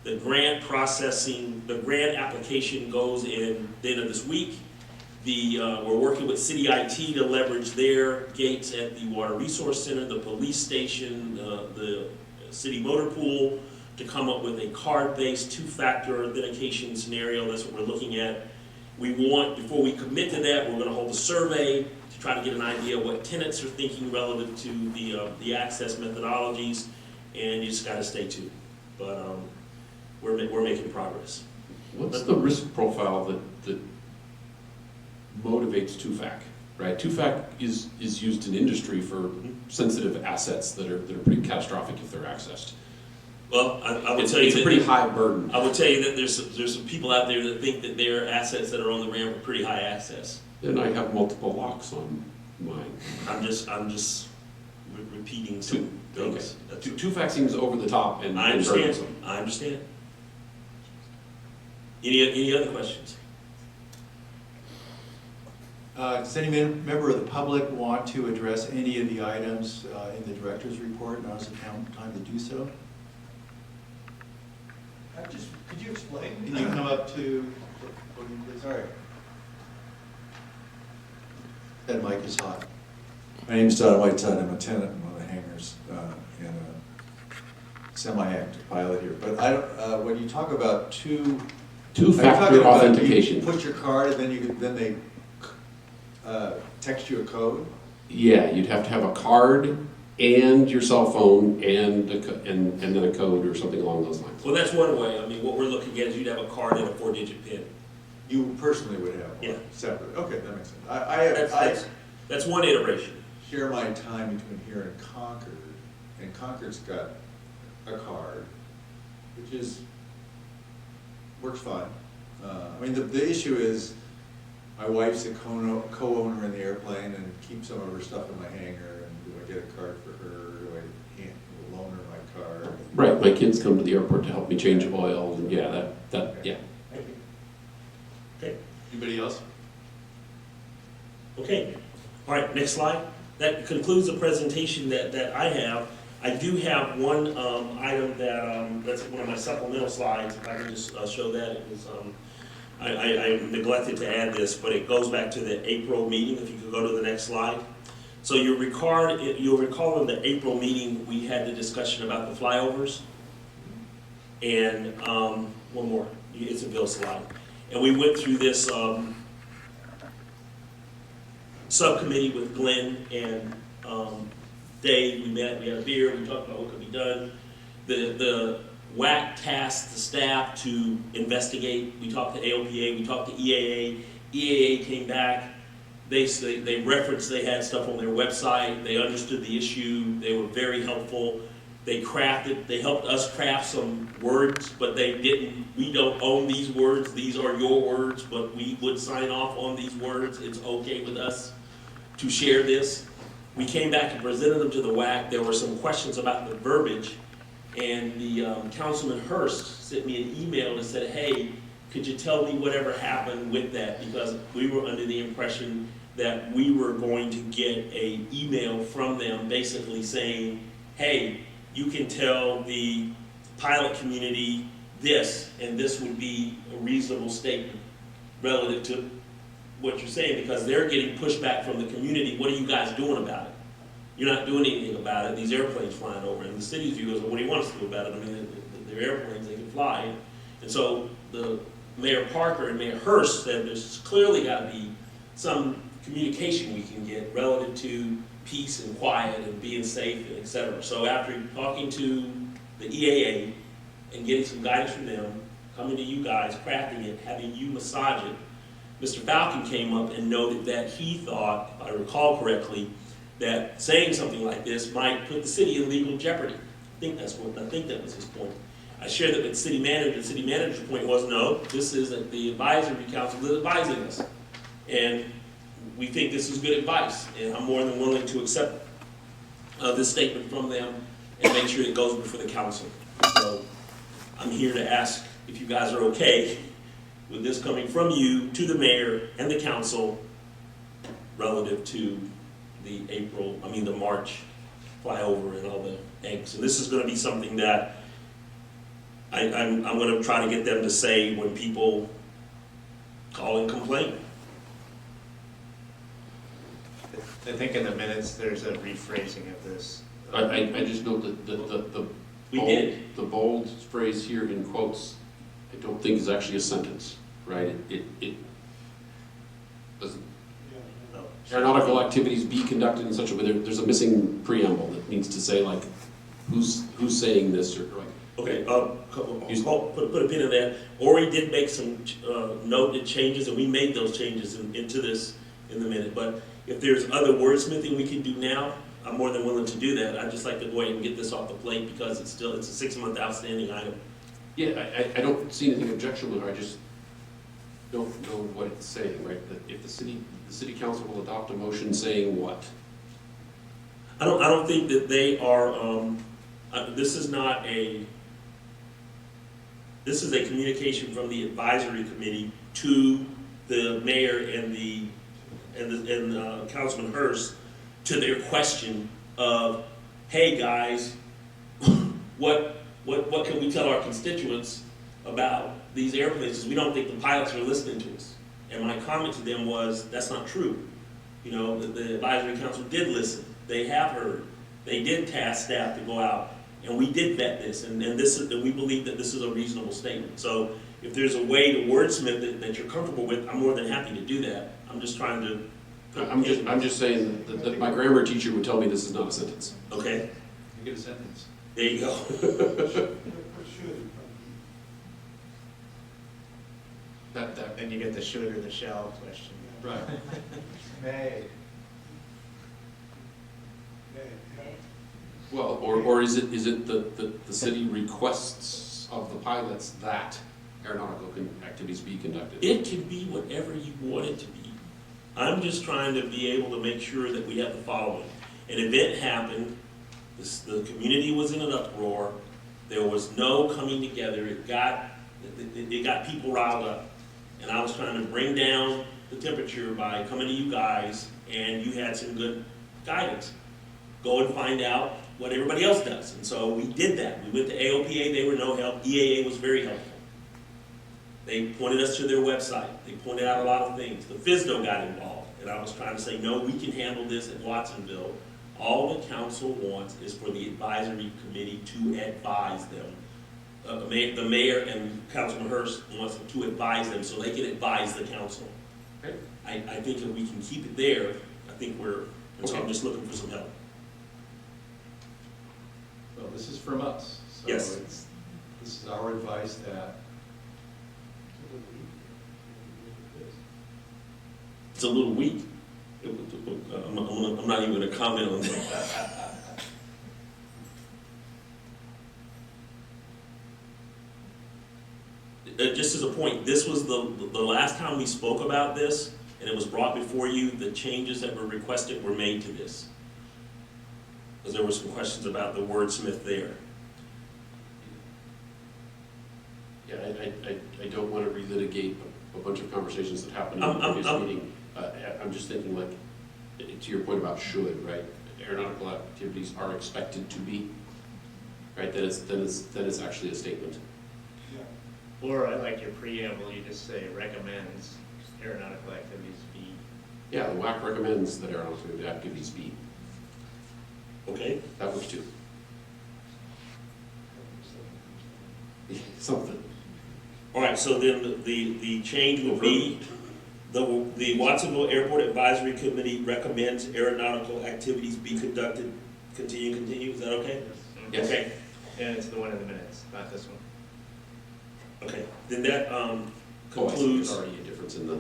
The grant processing, the grant application goes in the end of this week. We're working with City IT to leverage their gates at the Water Resource Center, the police station, the city motor pool, to come up with a card-based two-factor authentication scenario. That's what we're looking at. We want, before we commit to that, we're going to hold a survey to try to get an idea of what tenants are thinking relative to the access methodologies, and you just got to stay tuned. But we're making progress. What's the risk profile that motivates TUFAC, right? TUFAC is used in industry for sensitive assets that are pretty catastrophic if they're accessed. Well, I would tell you it's a pretty high burden. I would tell you that there's some people out there that think that their assets that are on the ramp are pretty high access. Then I have multiple locks on mine. I'm just repeating some things. Okay. TUFAC seems over the top and I understand. burdensome. I understand. Any other questions? Does any member of the public want to address any of the items in the director's report? Now is the time to do so. Could you explain? Can you come up to the podium, please? All right. That mic is hot. My name's Todd Whiteside. I'm a tenant in one of the hangars and a semi-active pilot here. But I don't. When you talk about two-factor authentication. You put your card and then they text you a code. Yeah, you'd have to have a card and your cell phone and and then a code or something along those lines. Well, that's one way. I mean, what we're looking at is you'd have a card and a 4-digit PIN. You personally would have Yeah. one separate, okay, that makes sense. That's one iteration. Share my time between here and Concord, and Concord's got a card, which works fine. I mean, the issue is, my wife's a co-owner in the airplane and keeps some of her stuff in my hangar, and do I get a card for her, do I loan her my card? Right, my kids come to the airport to help me change oil, and yeah, yeah. Thank you. Okay. Anybody else? Okay. All right, next slide. That concludes the presentation that I have. I do have one item that's one of my supplemental slides. If I can just show that. It was, I neglected to add this, but it goes back to the April meeting. If you could go to the next slide. So you'll recall in the April meeting, we had the discussion about the flyovers. And one more, it's a bill slide. And we went through this subcommittee with Glenn and Dave. We met, we had a beer, we talked about what could be done. The Waac tasked the staff to investigate. We talked to AOPA, we talked to EAA. EAA came back. They referenced they had stuff on their website. They understood the issue. They were very helpful. They helped us craft some words, but we don't own these words. These are your words, but we would sign off on these words. It's okay with us to share this. We came back and presented them to the WAC. There were some questions about the verbiage, and the Councilman Hurst sent me an email and said, hey, could you tell me whatever happened with that? Because we were under the impression that we were going to get an email from them basically saying, hey, you can tell the pilot community this, and this would be a reasonable statement relative to what you're saying, because they're getting pushback from the community. What are you guys doing about it? You're not doing anything about it. These airplanes flying over, and the city's view goes, well, what do you want us to do about it? I mean, they're airplanes, they can fly. And so the Mayor Parker and Mayor Hurst said there's clearly got to be some communication we can get relative to peace and quiet and being safe and et cetera. So after talking to the EAA and getting some guidance from them, coming to you guys, crafting it, having you massage it, Mr. Falcon came up and noted that he thought, if I recall correctly, that saying something like this might put the city in legal jeopardy. I think that was his point. I shared that with the city manager. The city manager's point was, no, this is the advisory council that's advising us. And we think this is good advice, and I'm more than willing to accept this statement from them and make sure it goes before the council. So I'm here to ask if you guys are okay with this coming from you to the mayor and the council relative to the March flyover and all the angst. And this is going to be something that I'm going to try to get them to say when people call and complain. I think in the minutes, there's a rephrasing of this. I just note that the bold phrase here in quotes, I don't think is actually a sentence, right? It doesn't. Aeronautical activities be conducted in such a way, there's a missing preamble that needs to say like, who's saying this, or like. Okay, put a pin in that. Ori did make some noted changes, and we made those changes into this in the minute. But if there's other wordsmithing we can do now, I'm more than willing to do that. I'd just like to go ahead and get this off the plate because it's a 6-month outstanding item. Yeah, I don't see anything objectionable. I just don't know what it's saying, right? That if the city council will adopt a motion saying what? I don't think that they are. This is a communication from the advisory committee to the mayor and Councilman Hurst to their question of, hey guys, what can we tell our constituents about these airplanes? Because we don't think the pilots are listening to us. And my comment to them was, that's not true. You know, the advisory council did listen. They have heard. They did task staff to go out, and we did vet this, and we believe that this is a reasonable statement. So if there's a way to wordsmith it that you're comfortable with, I'm more than happy to do that. I'm just trying to I'm just saying that my grammar teacher would tell me this is not a sentence. Okay, You get a sentence. there you go. Put should in front of That, Then you get the should or the shall question. Right. May. well, or is it the city requests of the pilots that aeronautical activities be conducted? It can be whatever you want it to be. I'm just trying to be able to make sure that we have the following. An event happened, the community was in an uproar, there was no coming together, it got people riled up. And I was trying to bring down the temperature by coming to you guys, and you had some good guidance. Go and find out what everybody else does. And so we did that. We went to AOPA, they were no help. EAA was very helpful. They pointed us to their website. They pointed out a lot of things. The FSDO got involved, and I was trying to say, no, we can handle this at Watsonville. All the council wants is for the advisory committee to advise them. The mayor and Councilman Hurst wants to advise them so they can advise the council. Okay. I think if we can keep it there, I think and so I'm just looking for some help. Well, this is from us. So Yes. This is our advice that It's a little weak. I'm not even gonna comment on that. Just as a point, this was the last time we spoke about this, and it was brought before you, the changes that were requested were made to this. Because there were some questions about the wordsmith there. Yeah, I don't want to relitigate a bunch of conversations that happened in the previous meeting. I'm just thinking, like, to your point about should, right? Aeronautical activities are expected to be, right? That is actually a statement. Or I like your preamble, you just say recommends aeronautical activities be. Yeah, the WAC recommends that aeronautical activities be. Okay? That works too. Something. All right, so then the change would be, the Watsonville Airport Advisory Committee recommends aeronautical activities be conducted, continue, is that okay? Yes. Okay, And it's the one in the minutes, not this one. okay, then that Oh, I see, concludes. there's already a difference in the,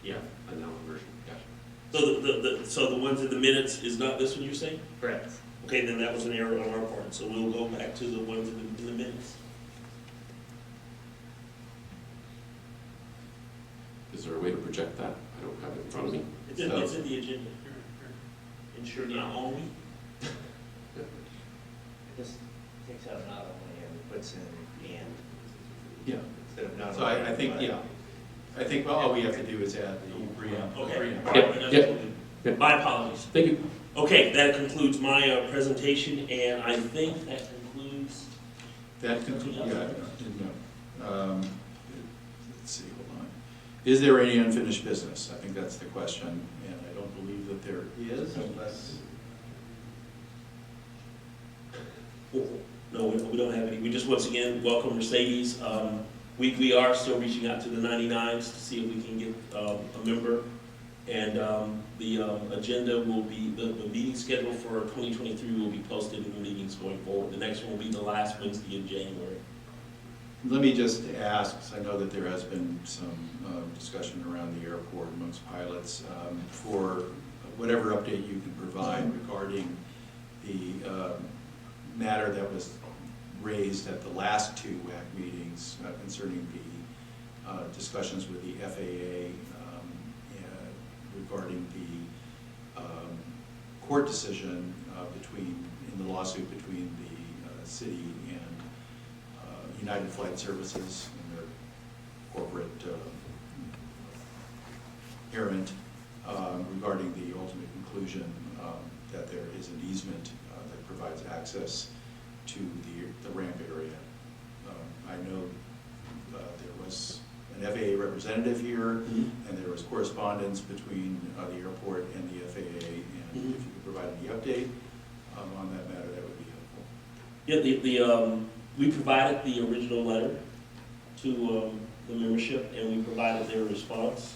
yeah, now version, gotcha. So the ones in the minutes is not this one you're saying? Correct. Okay, then that was an error on our part, so we'll go back to the ones in the minutes. Is there a way to project that? I don't have it in front of me. It's in the agenda. Ensure not only. It just takes out not only and puts in and yeah. instead of not So only. I think, but- yeah. I think all we have to do is add the preamble. Okay. preamble. All right, Yep. that's- My apologies. Thank you. Okay, that concludes my presentation, and I think that concludes. That concludes, yeah, no. Let's see, hold on. Is there any unfinished business? I think that's the question, and I don't believe that there is, unless, No, we don't have any. We just, once again, welcome Mercedes. We are still reaching out to the 99s to see if we can get a member. And the agenda will be, the meeting schedule for 2023 will be posted in the meetings going forward. The next one will be the last Wednesday in January. let me just ask, because I know that there has been some discussion around the airport amongst pilots, for whatever update you can provide regarding the matter that was raised at the last two WAC meetings concerning the discussions with the FAA regarding the court decision in the lawsuit between the city and United Flight Services and their corporate parent regarding the ultimate conclusion that there is an easement that provides access to the ramp area. I know there was an FAA representative here, and there was correspondence between the airport and the FAA, and if you could provide any update on that matter, that would be helpful. Yeah, we provided the original letter to the membership, and we provided their response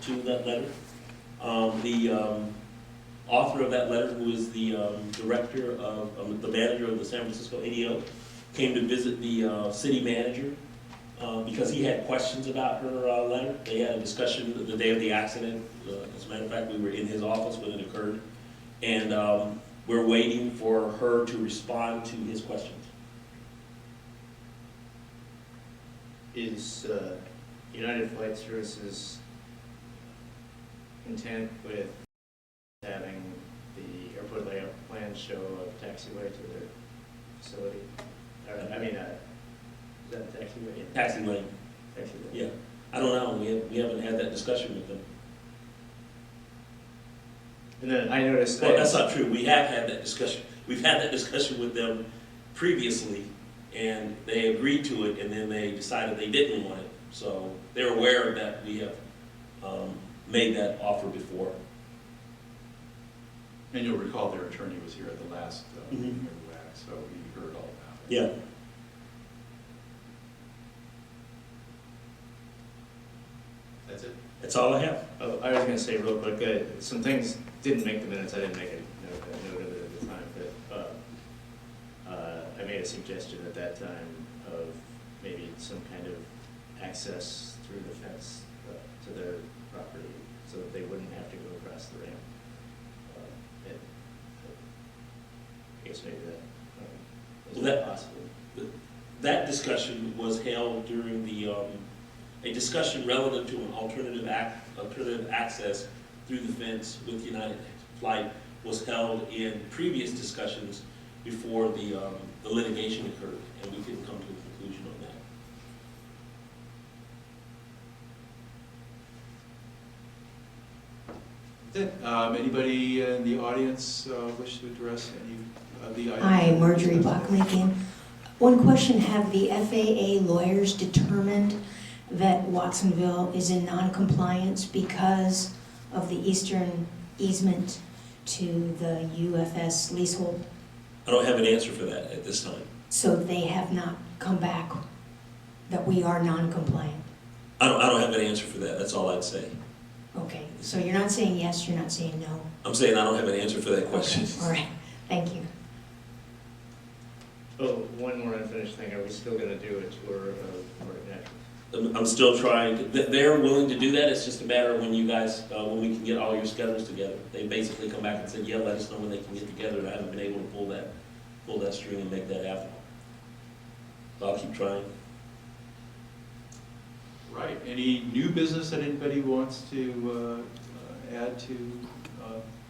to that letter. The author of that letter, who is the director of, the manager of the San Francisco ADO, came to visit the city manager because he had questions about her letter. They had a discussion the day of the accident. As a matter of fact, we were in his office when it occurred. And we're waiting for her to respond to his questions. Is United Flight Services content with having the airport layout plan show a taxiway to their facility? I mean, is that a taxiway? Yeah. Taxi lane. Taxiway. Yeah. I don't know. We haven't had that discussion with them. And then I noticed. Well, that's not true. We have had that discussion. We've had that discussion with them previously, and they agreed to it, and then they decided they didn't want it. So they're aware that we have made that offer before. And you'll recall their attorney was here at the last meeting of Waac, so he heard all about it. Yeah. That's it? That's all I have. Oh, I was going to say real quick, some things didn't make the minutes. I didn't make a note of it at the time, but I made a suggestion at that time of maybe some kind of access through the fence to their property so that they wouldn't have to go across the ramp. I guess maybe that is That- possible. That discussion was held during the, a discussion relative to an alternative access through the fence with United Flight was held in previous discussions before the litigation occurred, and we couldn't come to a conclusion on that. That's it. Anybody in the audience wish to address any of the items? Hi, Marjorie Bachman again. One question, have the FAA lawyers determined that Watsonville is in non-compliance because of the eastern easement to the UFS leasehold? I don't have an answer for that at this time. So they have not come back that we are non-compliant? I don't have an answer for that. That's all I'd say. Okay, so you're not saying yes, you're not saying no? I'm saying I don't have an answer for that question. All right, thank you. Oh, one more unfinished thing. Are we still going to do a tour of Mark Natural? I'm still trying. They're willing to do that. It's just a matter of when you guys, when we can get all your schedules together. They basically come back and said, yeah, let us know when they can get together, and I haven't been able to pull that string and make that happen. So I'll keep trying. Right. Any new business that anybody wants to add to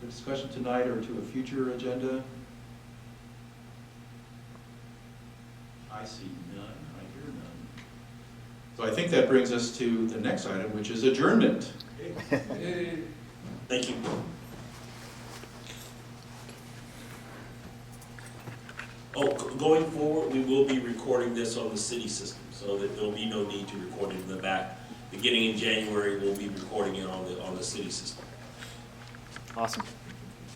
the discussion tonight or to a future agenda? I see none. I hear none. So I think that brings us to the next item, which is adjournment. Thank you. Oh, going forward, we will be recording this on the city system, so that there'll be no need to record it in the back. Beginning in January, we'll be recording it on the city system. Awesome.